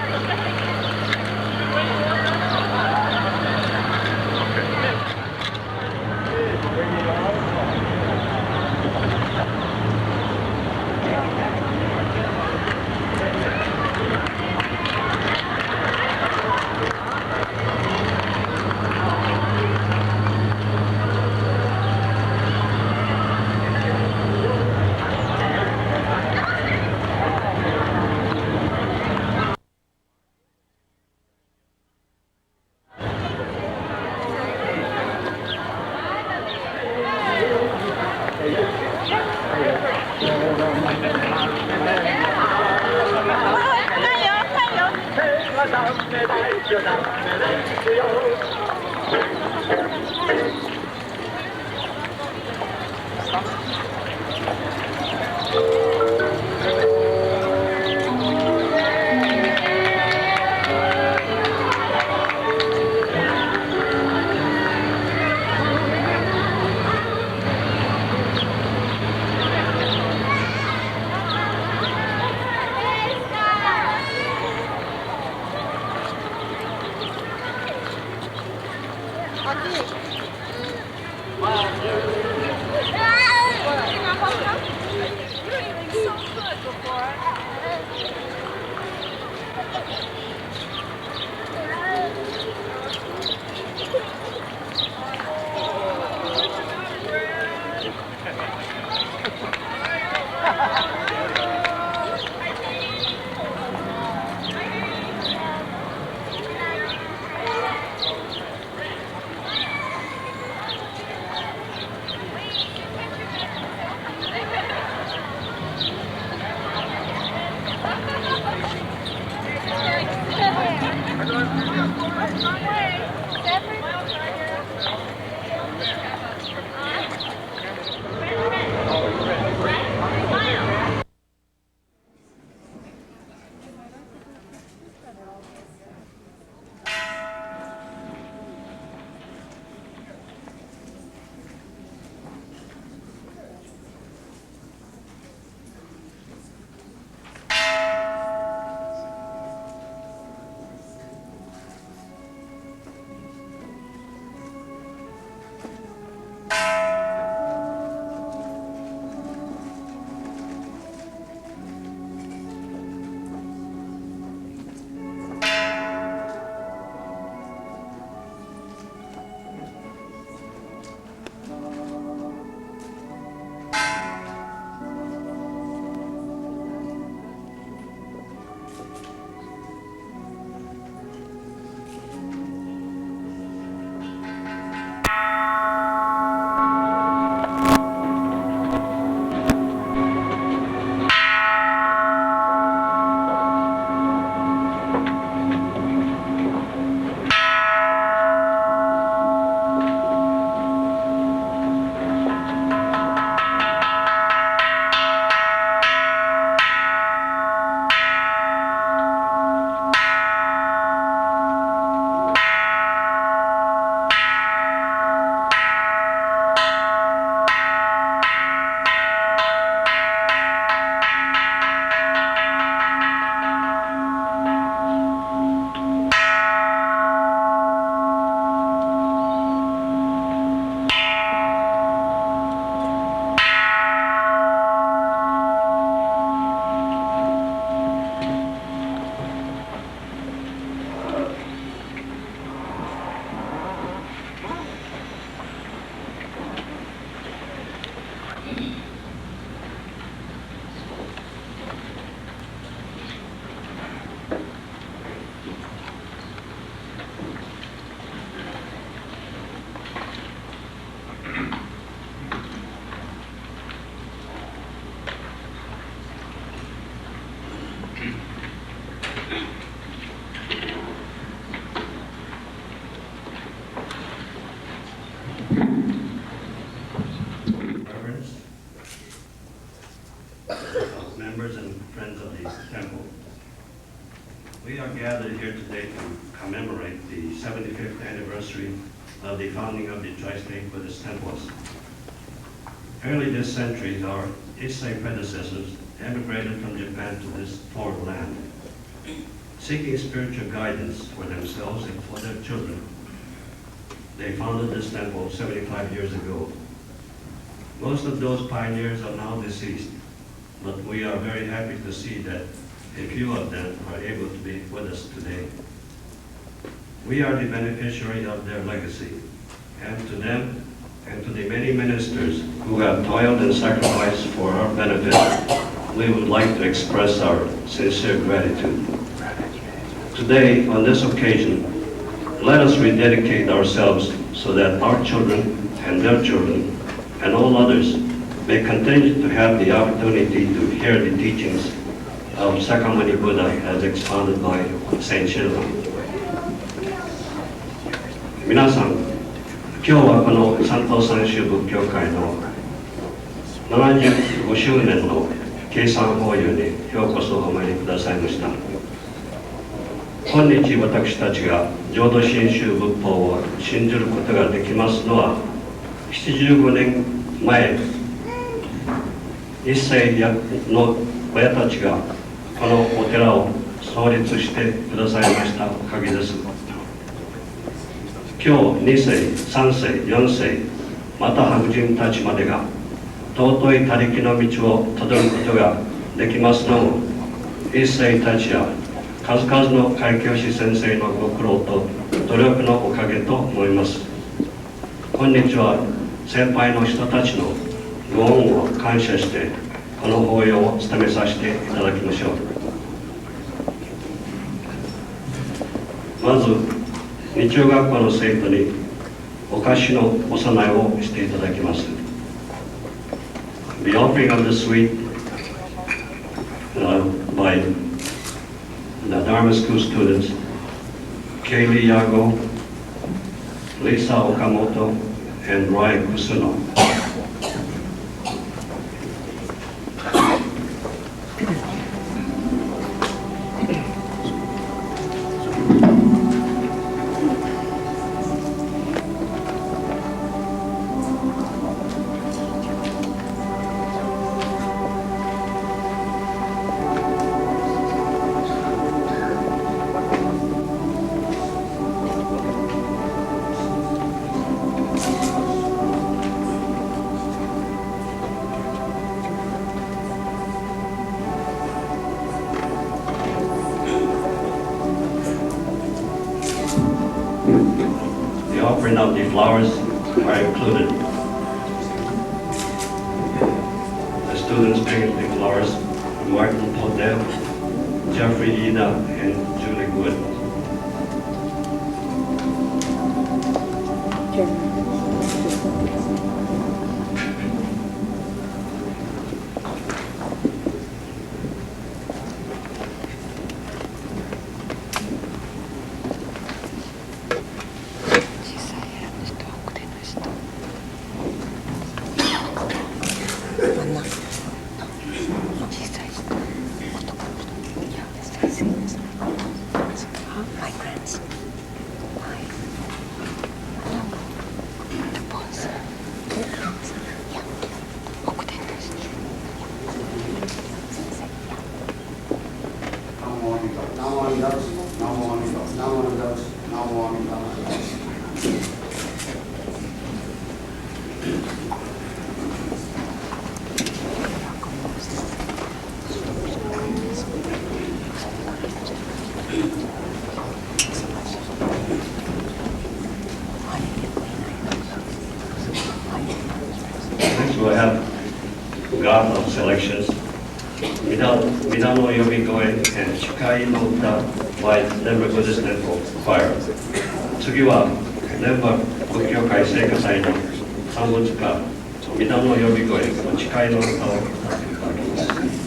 of the founding of the tri-state Buddhist temples. Early this century, our Issei predecessors emigrated from Japan to this foreign land, seeking spiritual guidance for themselves and for their children. They founded this temple 75 years ago. Most of those pioneers are now deceased, but we are very happy to see that a few of them are able to be with us today. We are the beneficiary of their legacy, and to them and to the many ministers who have toiled and sacrificed for our benefit, we would like to express our sincere gratitude. Today, on this occasion, let us rededicate ourselves so that our children and their children and all others may continue to have the opportunity to hear the teachings of Sakamuni Buddha as expounded by Saint Shilpa. 皆さん、今日はこの三島三宗仏教会の75周年の計算法要にようこそお参りくださいました。今日私たちが浄土真宗仏法を信じることができますのは、75年前、一世の親たちがこのお寺を創立してくださいましたおかげです。今日2世、3世、4世、また白人たちまでが尊い他力の道をたどることができますのも、一世たちや数々の開教師先生のご苦労と努力のおかげと思います。今日は先輩の人たちのご恩を感謝してこの法要を務めさせていただきましょう。まず日曜学校の生徒にお菓子のお供えをしていただきます。The offering of the sweet by the Dharma School students, Kaylee Yago, Lisa Okamoto, and Roy Kusuno. The offering of the flowers are included. The students bring the flowers: Martin Podell, Jeffrey Ida, and Julie Wood. We'll have God of selections, Mida no Yobikoe and Shikai no Uta by Denbā Buddhist Temple Choir. 次はdenbā仏教会聖歌祭の三物歌、Mida no Yobikoe、誓いの歌を歌っていただきます。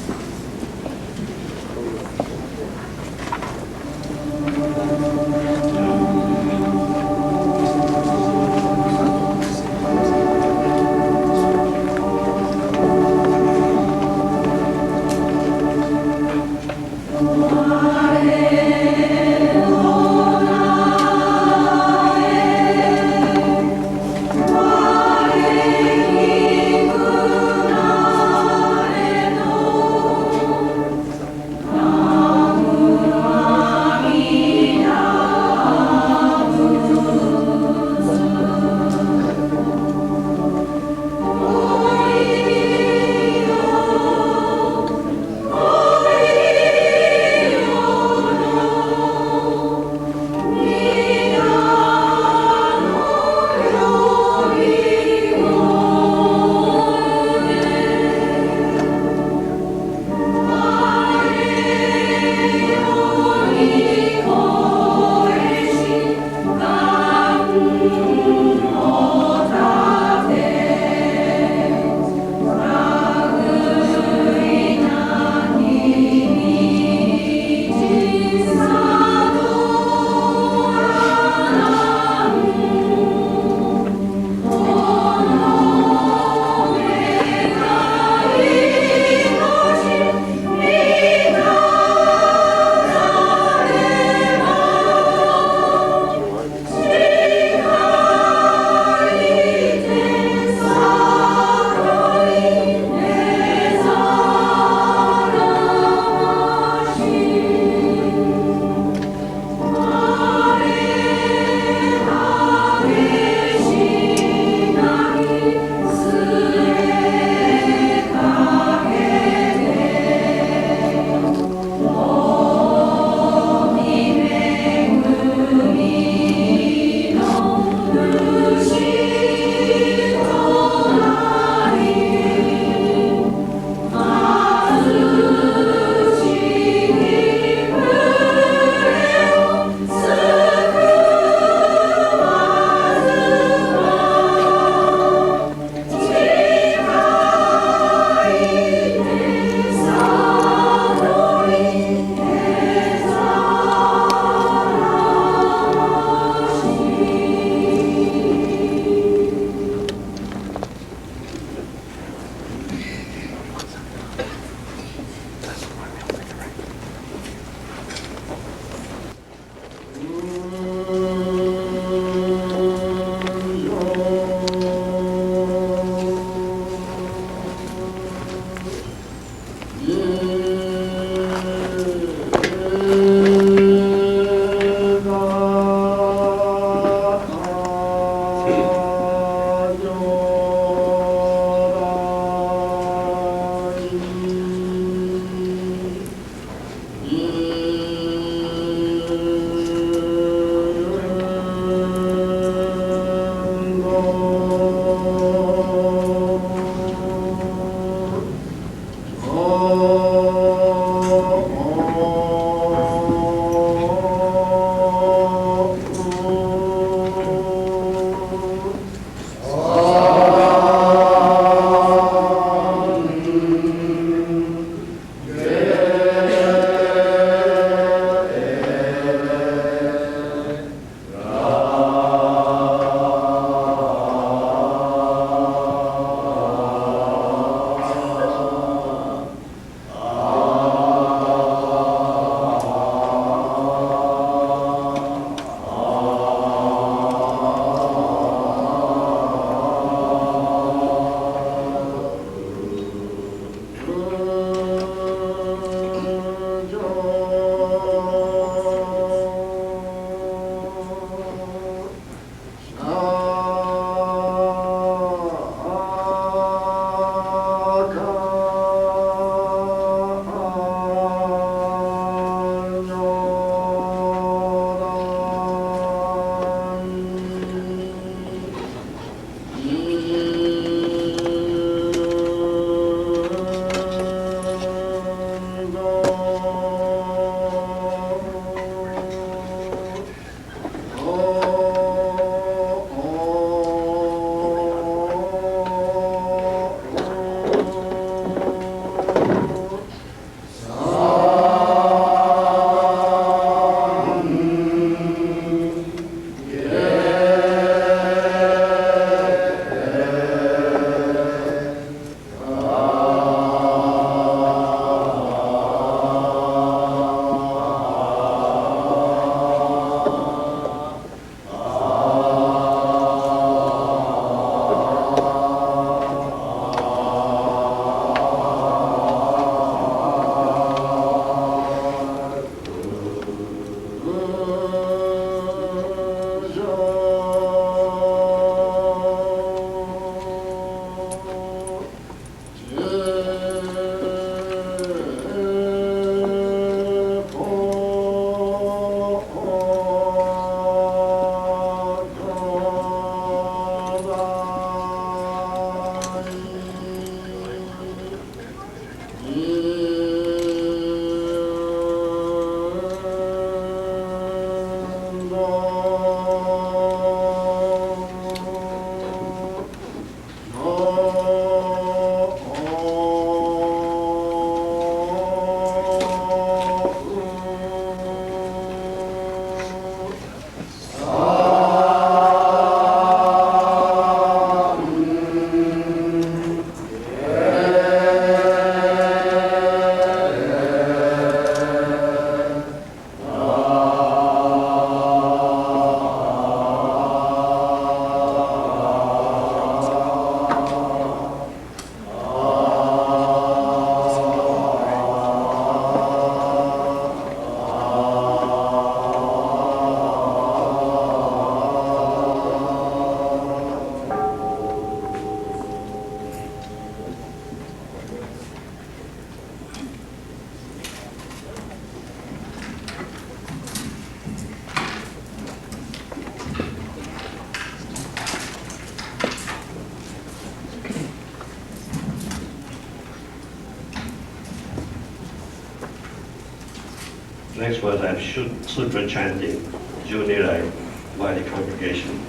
Next was I have sutra chanting, Junirai, by the congregation.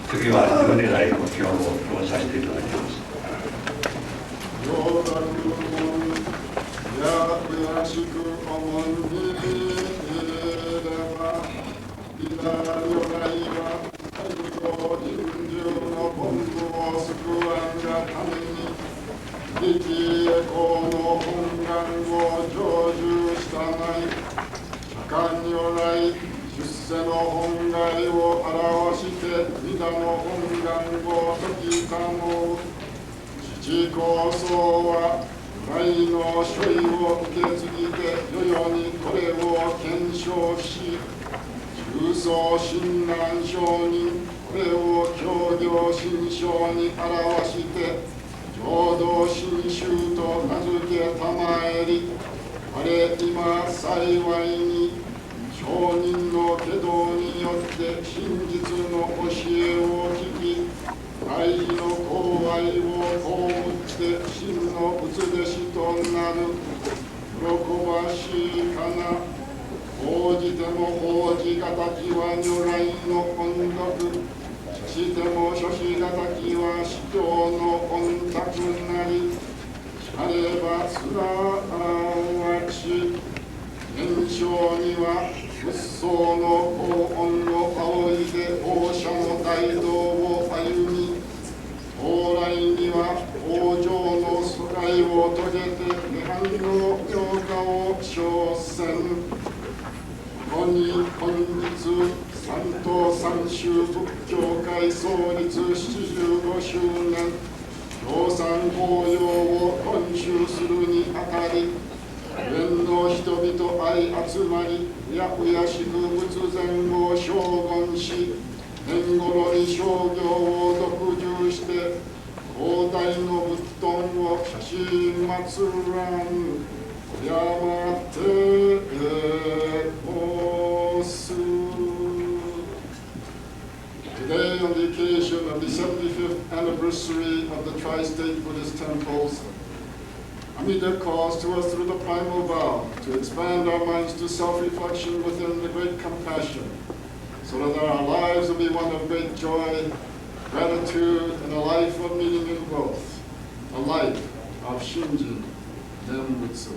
次はJuniraiの教を講させていただきます。出世の本願を表して皆の本願を説きたもう。父こそは内の所意を受け継ぎて世々にこれを検証し、重層親鸞上人これを教行心象に表して浄土真宗と名付けたまえり、我今幸いに上人の化道によって真実の教えを聞も諸子がたきは司教の御託なり、あればすらわし、年少には仏僧の高音を仰いで放射の大道を歩み、往来には往生の疎開を遂げて涅槃の妙化を昇仙。本日三島三州仏教会創立75周年共産法要を今週するにあたり、縁の人々相集まり、うやしく仏前を称言し、年頃に商業を独従して、広大の仏頓を写真祭らん、やまておす。Today, on the occasion of the 75th anniversary of the Tri-State Buddhist temples, Amida calls to us through the primal vow to expand our minds to self-reflection within the great compassion, so that our lives will be one of great joy, gratitude, and a life of meaning and growth, a life of Shinji Denbutsu.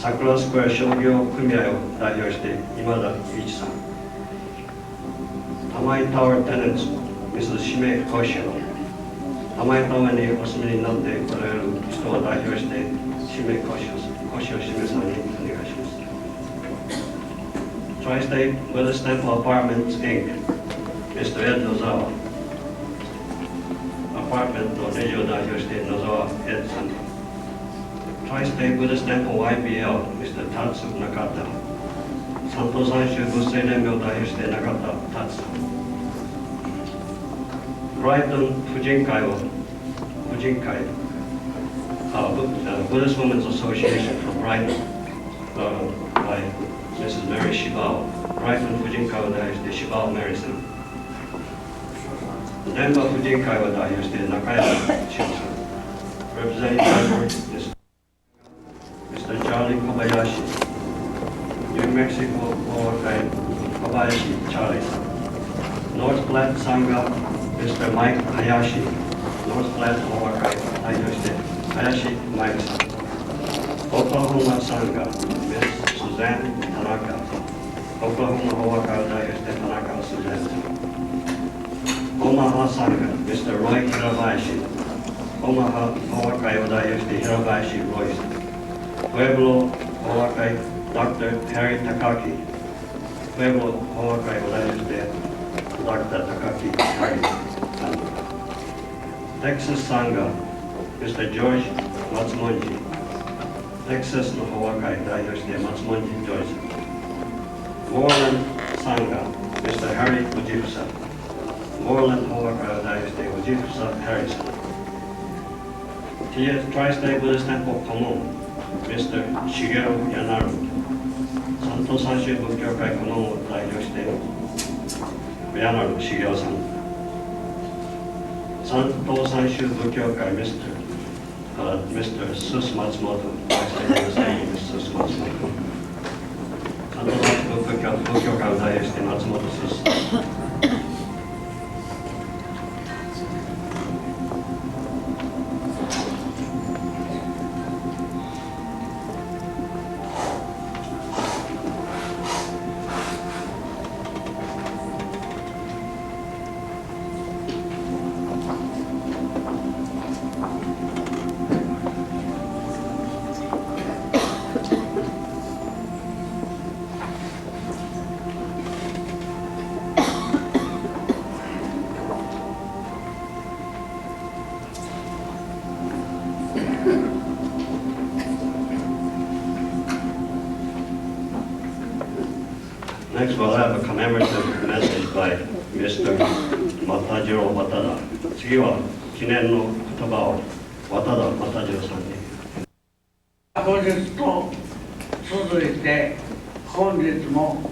桜スクエア商業組合を代表して今田一さん、玉井タワーテナンツミスシメコシオ、玉井タワーにお住みになっておられる人を代表してシメコシオシメさんにお願いします。Tri-State Buddhist Temple Apartments Inc. Mr. Ed Nozawa、アパートメントレジを代表して野沢エッドさん、Tri-State Buddhist Temple YBL Mr. Tatsu Nakata、三島三州仏生連盟を代表して中田達さん、ブライトン婦人会Buddhist Women's Association for Brighton、by Mrs. Mary Shibao、ブライトン婦人会を代表してShibao Maryさん、denbā婦人会を代表して中山千代さん、Representative Mr. Charlie Kobayashi、New Mexico 法和会小林チャーリーさん、North Platte サンガ Mr. Mike Hayashi、North Platte 法和会代表して林マイクさん、オクラホマサンガ Miss Suzanne 田中、オクラホマ法和会を代表して田中スーザンさん、オマハサンガ Mr. Roy Hirabayashi、オマハ法和会を代表して平林ロイさん、プエブロ法和会 Dr. Harry Takaki、プエブロ法和会を代表して Dr. Takaki Harry さん、テキサスサンガ Mr. George 松文字、テキサスの法和会代表して松文字ジョージさん、モーランサンガ Mr. Harry ウジフサ、モーラン法和会を代表してウジフサ・ハリーさん、TS Tri-State Buddhist Temple Common Mr. Shigeru Yanaru、三島三州仏教会顧問を代表してヤナル茂雄さん、三島三州仏教会 Mr. Sus 松本、三島三州仏教会を代表して松本ス。Next, we'll have a commemorative message by Mr. Matajiro Watada。次は記念の言葉を渡田又次郎さんに。後日と続いて本日も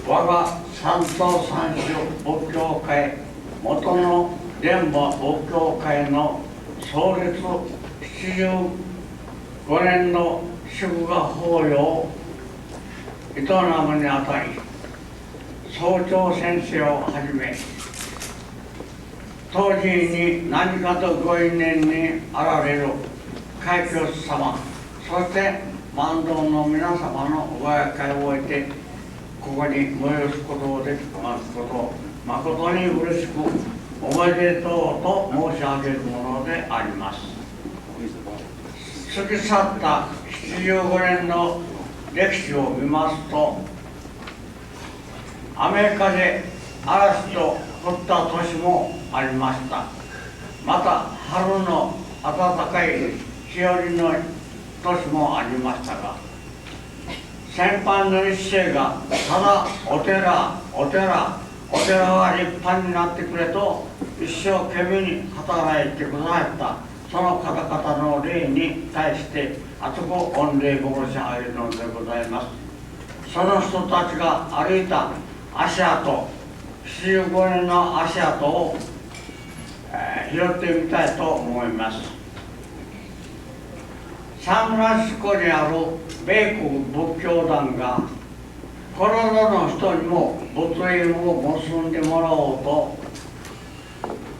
我が三島三州仏教会元のdenbā仏教会の創立75年の祝賀法要を営むにあたり、総長先生をはじめ当時に何かとご因縁にあられる開教師様、そして万道の皆様のご厄介を終えてここに催すことをできますことを誠に嬉しくおめでとうと申し上げるものであります。過ぎ去った75年の歴史を見ますと、雨風嵐と降った年もありました。また春の暖かい日和の年もありましたが、先般の一世がただお寺は立派になってくれと一生懸命に働いてくださったその方々の霊に対して厚く御礼申し上げるのでございます。その人たちが歩いた足跡、75年の足跡を、拾ってみたいと思います。サンフランシスコにある米国仏教団がコロラドの人にも仏縁を結んでもらおうと、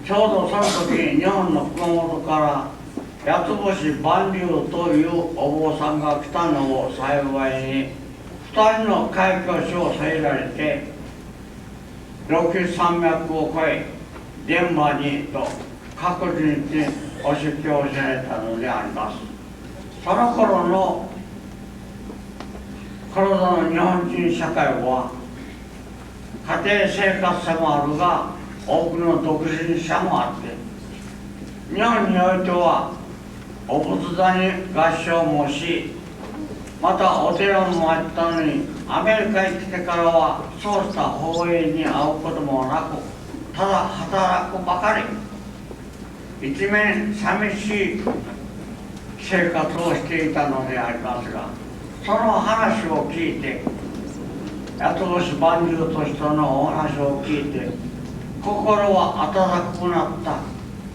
ちょうどその時に日本の熊本から八つ星万竜というお坊さんが来たのを幸いに、2人の開教師を据えられて、六山脈を越え、denbāにと確実にお出家をされたのであります。その頃のコロラドの日本人社会は、家庭生活者もあるが、多くの独身者もあって、日本においては、お仏壇に合唱もし、またお寺もあったのに、アメリカに来てからはそうした法営に会うこともなく、ただ働くばかり、一面寂しい生活をしていたのでありますが、その話を聞いて、八つ星万竜と人のお話を聞いて、心は温かくなった。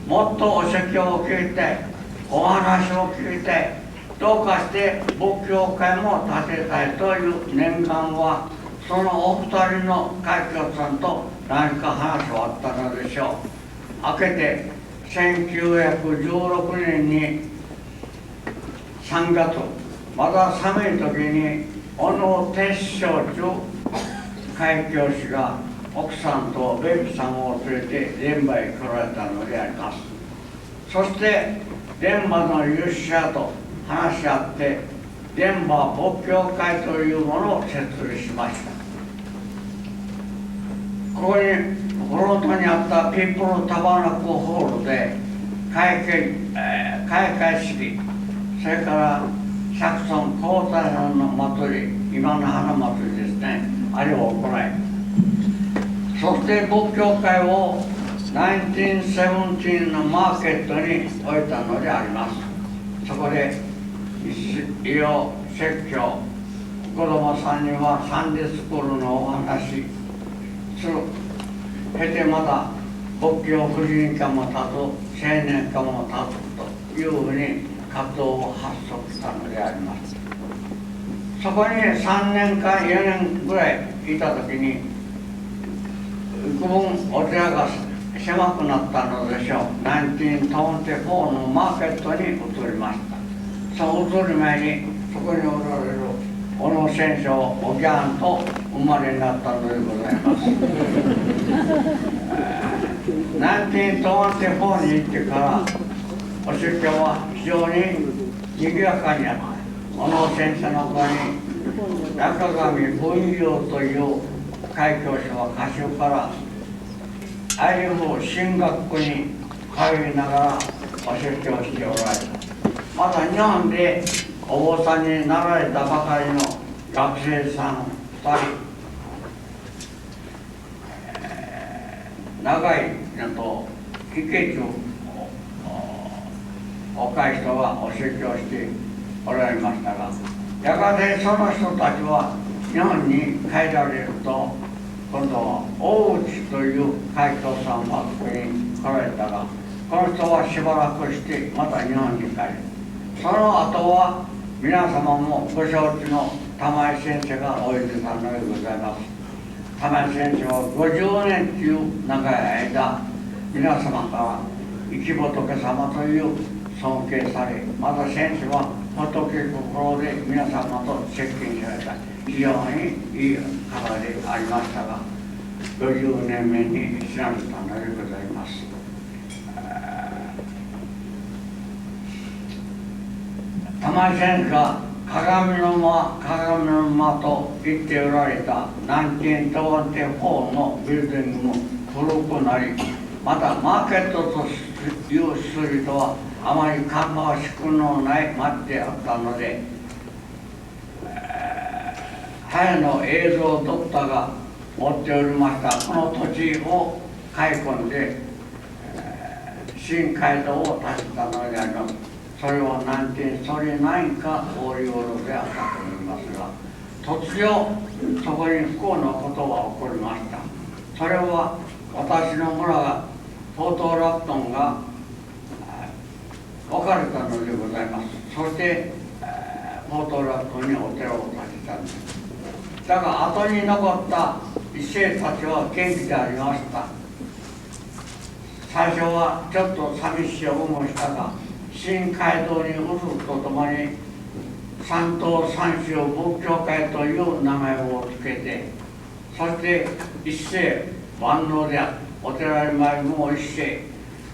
もっとお説教を聞いて、お話を聞いて、どうかして仏教会も建てたいという念願は、そのお二人の開教さんと何か話はあったのでしょう。明けて1916年に3月、まだ寒い時に小野鉄正中開教師が奥さんとベビーさんを連れてdenbāへ来られたのであります。そしてdenbāの有志者と話し合ってdenbā仏教会というものを設立しました。ここにフロントにあったピープルタバナクホールで開会式、それから釈尊皇太子の祭り、今の花祭りですね、あれを行い、そして仏教会を1917のマーケットに置いたのであります。そこで医療、説教、子供さんにはサンデースクールのお話する。経てまた仏教婦人科も立つ、青年科も立つというふうに活動を発足したのであります。そこに3年か4年ぐらいいたときに、幾分お寺が狭くなったのでしょう。1924のマーケットに移りました。その移る前にそこにおられる小野先生おぎゃんと生まれになったのでございます。1924に行ってからお出家は非常に賑やかになった。小野先生の子に中上文雄という開教師は歌手から歩む進学校に通いながらお出家をしておられた。また日本でお坊さんになられたばかりの学生さん2人、長いのと池中若い人がお説教しておられましたが、やがてその人たちは日本に帰られると、今度は大内という開教さんがここに来られたが、この人はしばらくしてまた日本に帰る。その後は皆様もご承知の玉井先生がおいでたのでございます。玉井先生は50年という長い間、皆様から生き仏様という尊敬され、また先生は仏心で皆様と接近された非常にいい方でありましたが、50年目に死なれたのでございます。玉井先生が鏡の間と言っておられた1924のビルディングも古くなり、またマーケットというストリートはあまり看板宿のない街であったので、早の映像ドクターが持っておりましたこの土地を買い込んで、新街道を建てたのであります。それは1939かそういう頃であったと思いますが、突如そこに不幸なことが起こりました。それは私の村がポートラプトンが分かれたのでございます。そしてポートラプトンにお寺を建てたんです。だが後に残った一世たちは元気でありました。最初はちょっと寂しい思いをしたが、新街道に移るとともに三島三州仏教会という名前を付けて、そして一世万能であるお寺に参るのも一世、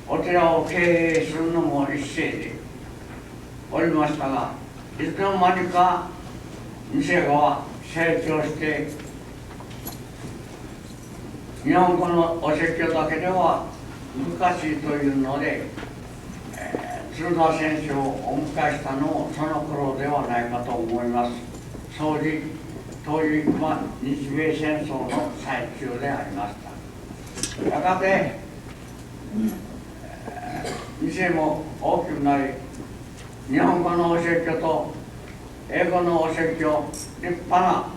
お寺を経営するのも一世でおりましたが、いつの間にか店が成長して日本語のお説教だけでは難しいというので、鶴田先生をお迎えしたのもその頃ではないかと思います。当時は日米戦争の最中でありました。やがて、店も大きくなり、日本語のお説教と英語のお説教、立派な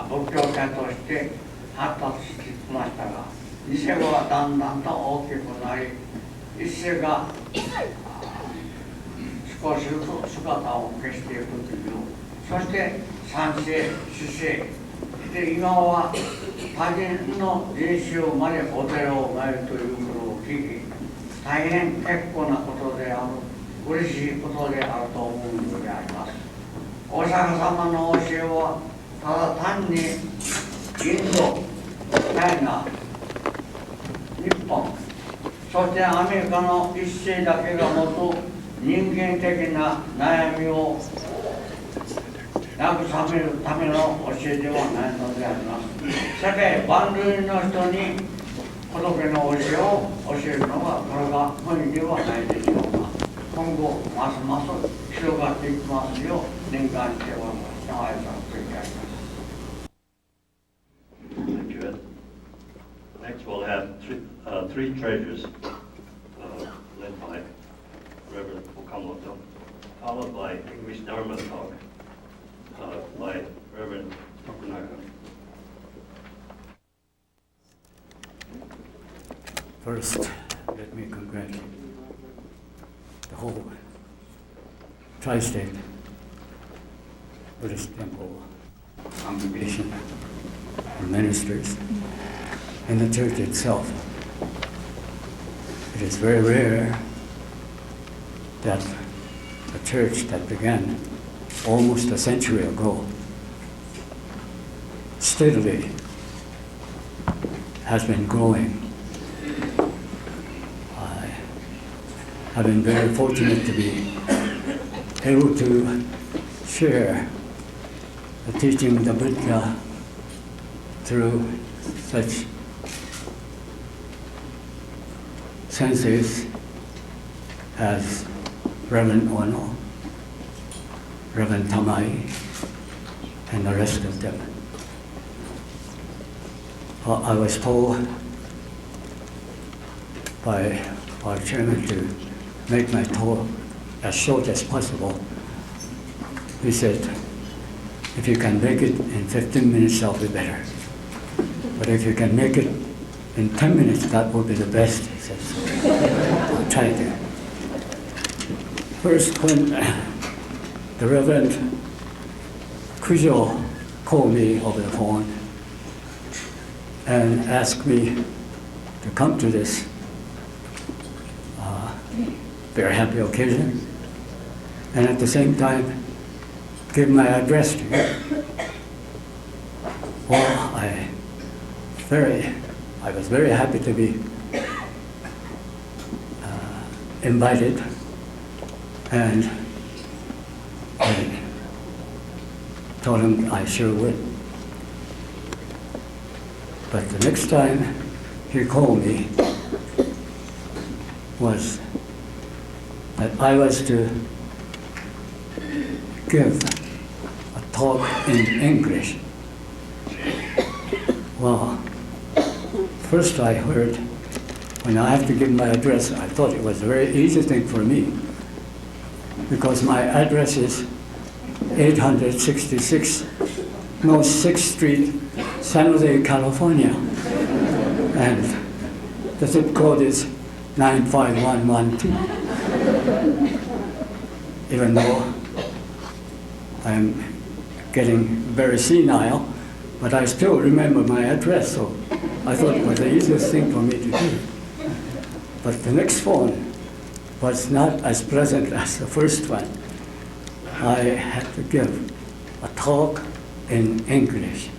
仏教界として発達してきましたが、店はだんだんと大きくなり、一世が少しずつ姿を消していくという、そして三世、四世で、今は他人の人種までお寺を参るということを聞き、大変結構なことである、嬉しいことであると思うのであります。お釈迦様の教えはただ単にインド、チャイナ、日本、そしてアメリカの一世だけが持つ人間的な悩みを慰めるための教えではないのであります。世界万類の人に仏の教えを教えるのがこれが本意ではないでしょうか。今後ますます広がっていきますよう念願しております。長いさせていただきます。Thank you, Ed. Next, we'll have three treasures led by Reverend Okamoto, followed by English Dharma talk by Reverend Tokunaga. First, let me congratulate the whole tri-state Buddhist temple congregation and ministers and the church itself. It is very rare that a church that began almost a century ago steadily has been growing. I have been very fortunate to be able to share the teaching of the Buddha through such senses as Reverend Ono, Reverend Tamai, and the rest of them. I was told by our chairman to make my talk as short as possible. He said, if you can make it in 15 minutes, that'll be better. But if you can make it in 10 minutes, that will be the best, he says. I'll try to. First, when the Reverend Kujo called me over the phone and asked me to come to this very happy occasion, and at the same time give my address to you. Well, I was very happy to be invited, and I told him I sure would. But the next time he called me was that I was to give a talk in English. Well, first I heard, when I have to give my address, I thought it was a very easy thing for me, because my address is 866 North 6th Street, San Jose, California, and the zip code is 95112. Even though I'm getting very senile, but I still remember my address, so I thought it was the easiest thing for me to do. But the next phone was not as pleasant as the first one. I had to give a talk in English.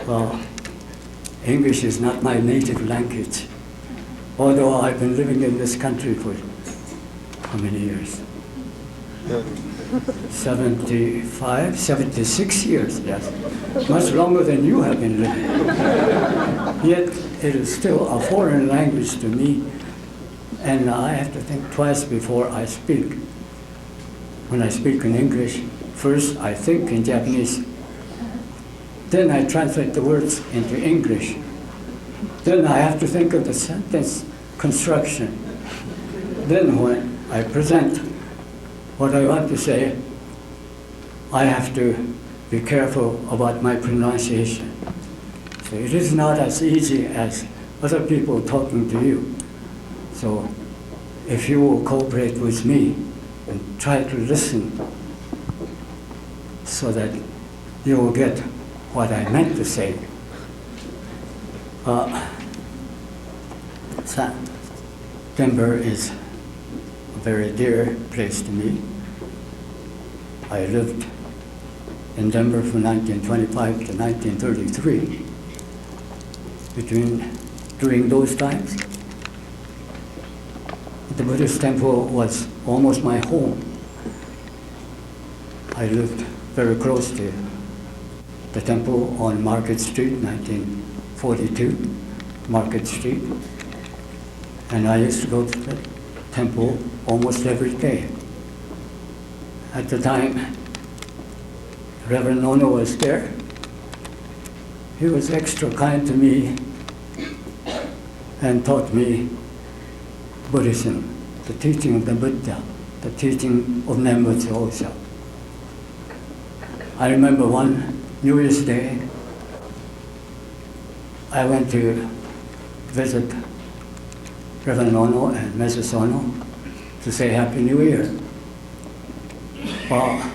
Well, English is not my native language, although I've been living in this country for how many years? 75, 76 years, yes. Much longer than you have been living. Yet it is still a foreign language to me, and I have to think twice before I speak. When I speak in English, first I think in Japanese, then I translate the words into English. Then I have to think of the sentence construction. Then when I present what I want to say, I have to be careful about my pronunciation. So it is not as easy as other people talking to you. So if you will cooperate with me and try to listen so that you will get what I meant to say. Denbā is a very dear place to me. I lived in Denbā from 1925 to 1933. During those times, the Buddhist temple was almost my home. I lived very close to the temple on Market Street, 1942, Market Street. And I used to go to the temple almost every day. At the time, Reverend Ono was there. He was extra kind to me and taught me Buddhism, the teaching of the Buddha, the teaching of Matsuri. I remember one New Year's Day, I went to visit Reverend Ono and Mrs. Ono to say Happy New Year. Well,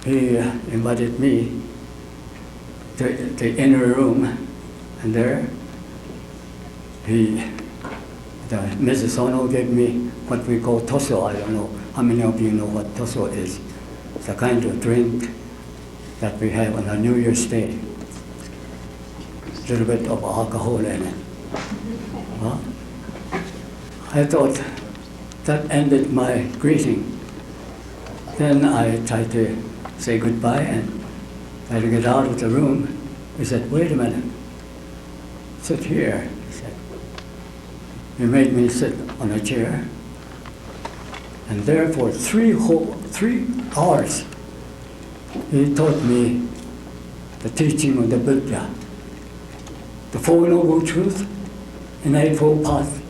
he invited me to the inner room, and there Mrs. Ono gave me what we call toso. I don't know how many of you know what toso is. It's a kind of drink that we have on a New Year's Day. A little bit of alcohol in it. Well, I thought that ended my greeting. Then I tried to say goodbye and tried to get out of the room. He said, "Wait a minute, sit here," he said. He made me sit on a chair, and there for 3 hours he taught me the teaching of the Buddha, the Four Noble Truths, and Eightfold Path,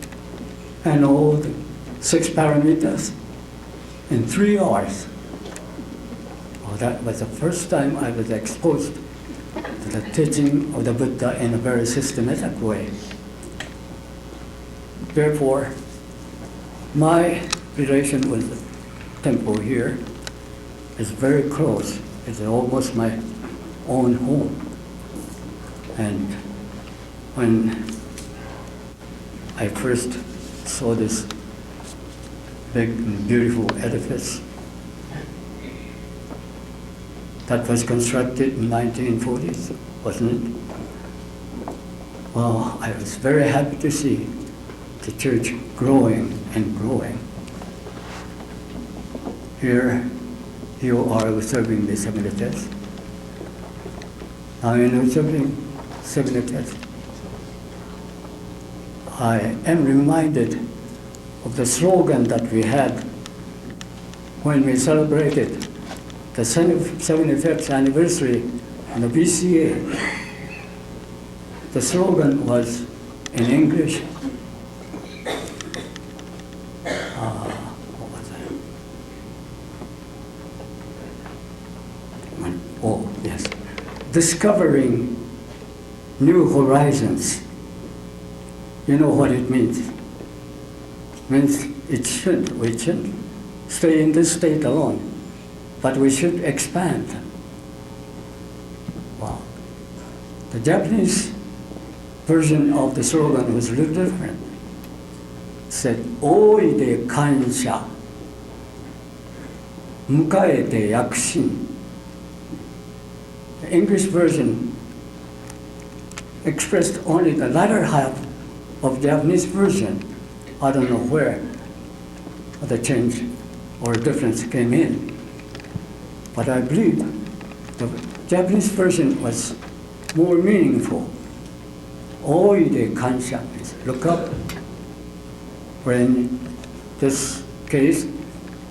and all the 6 paramitas in 3 hours. Well, that was the first time I was exposed to the teaching of the Buddha in a very systematic way. Therefore, my relation with the temple here is very close. It's almost my own home. And when I first saw this big and beautiful edifice that was constructed in 1940s, wasn't it? Well, I was very happy to see the church growing and growing. Here you are observing the 75th. Now in observing 75th, I am reminded of the slogan that we had when we celebrated the 75th anniversary of the BCA. The slogan was in English, what was that? Oh, yes. Discovering new horizons. You know what it means? It means we shouldn't stay in this state alone, but we should expand. Wow. The Japanese version of the slogan was a little different. said, 大いで感謝、迎えて躍進. The English version expressed only the latter half of Japanese version. I don't know where the change or difference came in, but I believe the Japanese version was more meaningful. 大いで感謝 means look up, or in this case,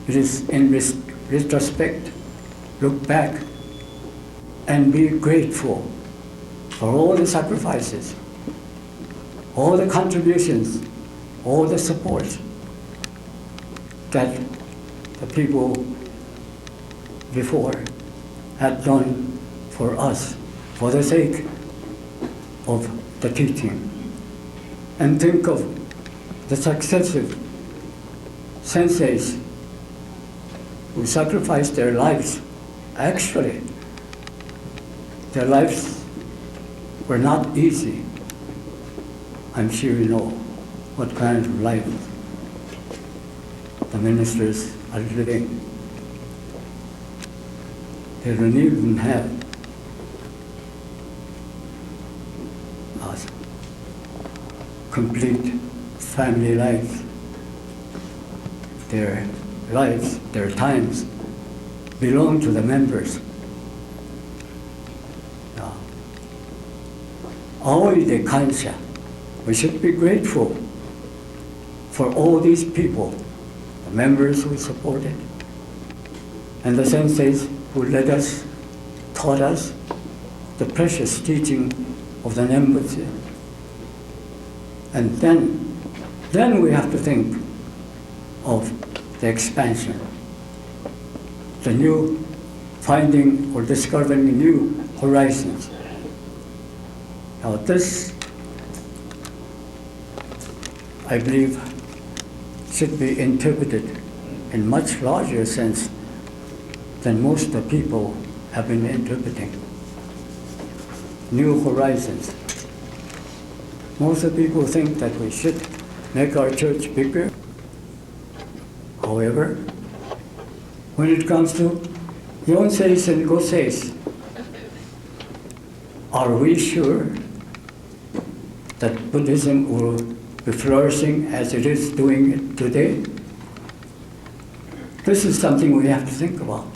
it is in retrospect, look back and be grateful for all the sacrifices, all the contributions, all the support that the people before had done for us for the sake of the teaching. And think of the successive senseis who sacrificed their lives. Actually, their lives were not easy. I'm sure you know what kind of life the ministers are living. They don't even have a complete family life. Their lives, their times belong to the members. 仰いで感謝. We should be grateful for all these people, the members who supported, and the senseis who led us, taught us the precious teaching of the Nembutsu. And then we have to think of the expansion, the new finding or discovering new horizons. Now this, I believe, should be interpreted in much larger sense than most of the people have been interpreting. New horizons. Most of the people think that we should make our church bigger. However, when it comes to Yonseis and Goseis, are we sure that Buddhism will be flourishing as it is doing it today? This is something we have to think about.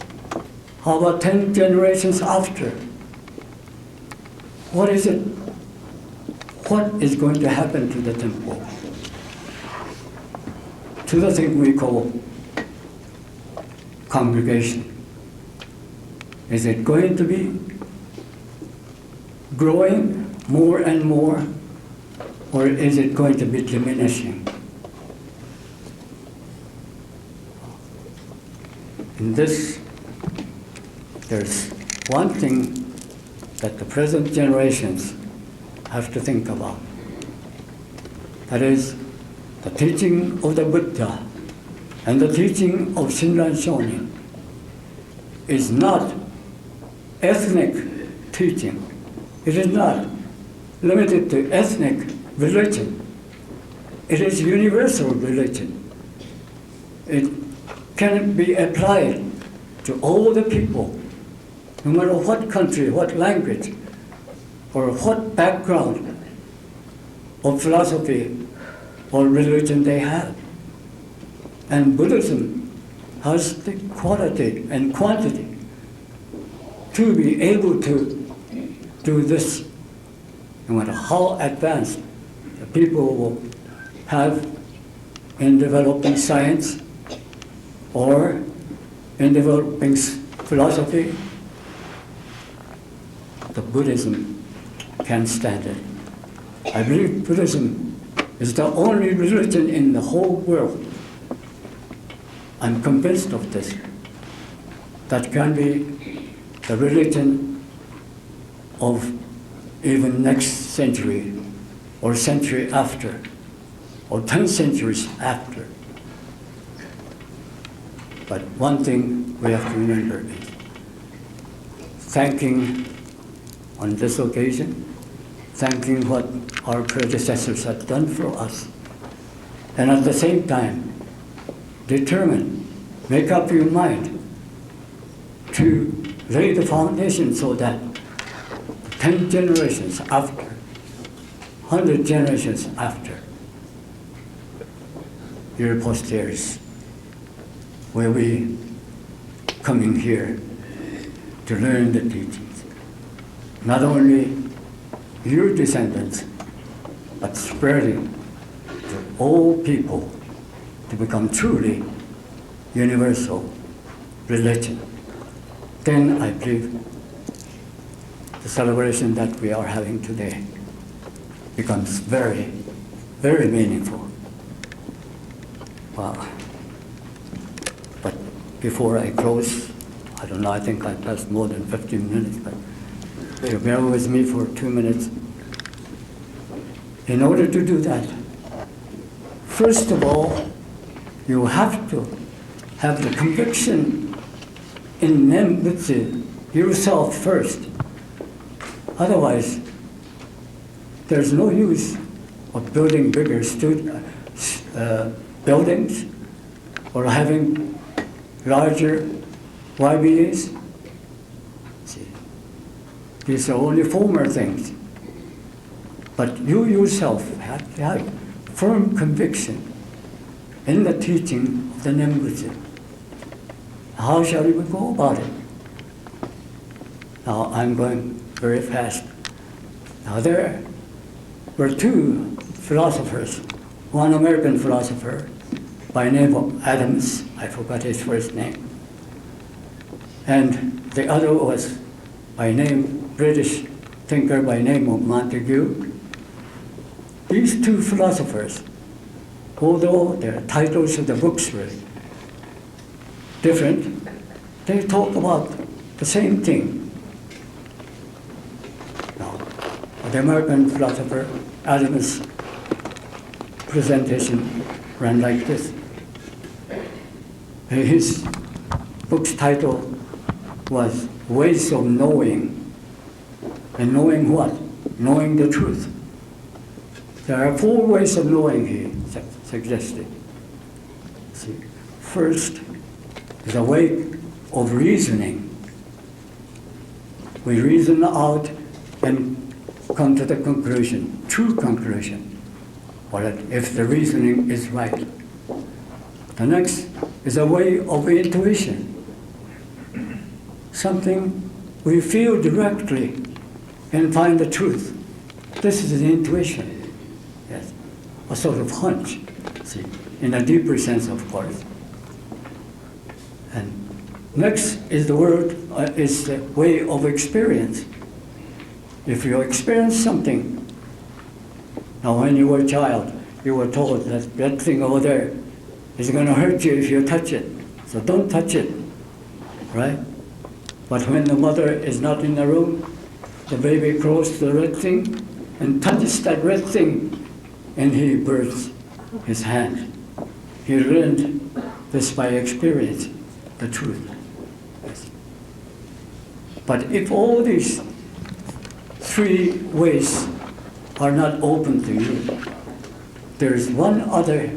How about 10 generations after? What is it? What is going to happen to the temple? To the thing we call congregation. Is it going to be growing more and more, or is it going to be diminishing? In this, there's one thing that the present generations have to think about. That is, the teaching of the Buddha and the teaching of Shinran Shonin is not ethnic teaching. It is not limited to ethnic religion. It is universal religion. It can be applied to all the people, no matter what country, what language, or what background of philosophy or religion they have. And Buddhism has the quality and quantity to be able to do this, no matter how advanced the people will have in developing science or in developing philosophy. The Buddhism can stand it. I believe Buddhism is the only religion in the whole world, I'm convinced of this, that can be the religion of even next century, or century after, or 10 centuries after. But one thing we have to remember is thanking on this occasion, thanking what our predecessors had done for us. and at the same time, determine, make up your mind to lay the foundation so that 10 generations after, 100 generations after, your posterity will be coming here to learn the teachings. Not only your descendants, but spreading to all people to become truly universal religion. Then I believe the celebration that we are having today becomes very, very meaningful. Wow. But before I close, I don't know, I think I passed more than 15 minutes, but you bear with me for 2 minutes. In order to do that, first of all, you have to have the conviction in Nembutsu yourself first. Otherwise, there's no use of building bigger buildings or having larger YBAs. See, these are only former things. But you yourself have to have firm conviction in the teaching of the Nembutsu. How shall we go about it? Now, I'm going very fast. Now, there were two philosophers, one American philosopher by name of Adams, I forgot his first name, and the other was by name, British thinker by name of Montague. These two philosophers, although their titles of the books were different, they talk about the same thing. Now, the American philosopher Adams' presentation ran like this. His book's title was Ways of Knowing. And knowing what? Knowing the truth. There are 4 ways of knowing, he suggested. See, first is a way of reasoning. We reason out and come to the conclusion, true conclusion, or that if the reasoning is right. The next is a way of intuition. Something we feel directly and find the truth. This is intuition. Yes, a sort of hunch, see, in a deeper sense, of course. And next is the way of experience. If you experience something, now when you were a child, you were told that that thing over there is going to hurt you if you touch it, so don't touch it, right? But when the mother is not in the room, the baby crawls to the red thing and touches that red thing, and he burns his hand. He learned this by experience, the truth. Yes. But if all these 3 ways are not open to you, there is one other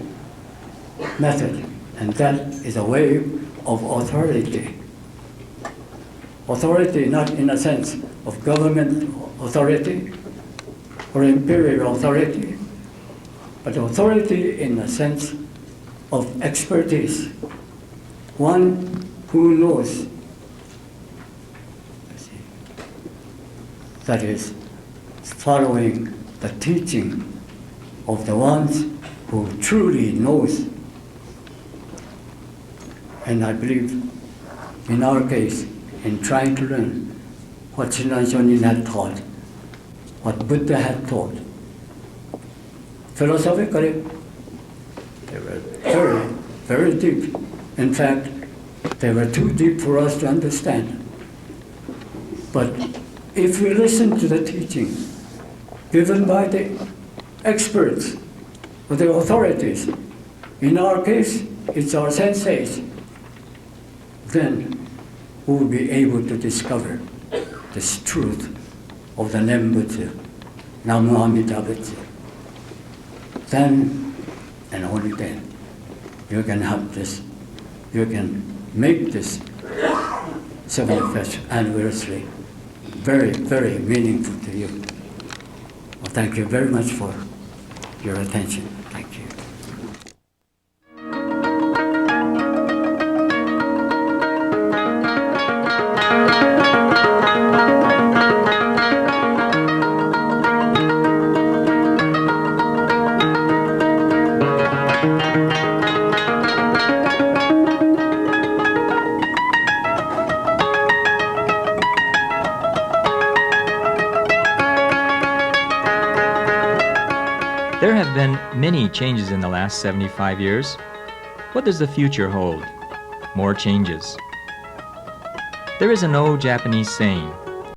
method, and that is a way of authority. Authority not in a sense of government authority or imperial authority, but authority in the sense of expertise. One who knows, that is, following the teaching of the ones who truly knows. And I believe in our case, in trying to learn what Shinran Shonin had taught, what Buddha had taught, philosophically, they were very, very deep. In fact, they were too deep for us to understand. But if we listen to the teaching given by the experts or the authorities, in our case, it's our senseis, then we will be able to discover this truth of the Nembutsu, Namu Amida Butsu. Then and only then you can have this, you can make this 75th anniversary very, very meaningful to you. Well, thank you very much for your attention. Thank you. There have been many changes in the last 75 years. What does the future hold? More changes. There is an old Japanese saying,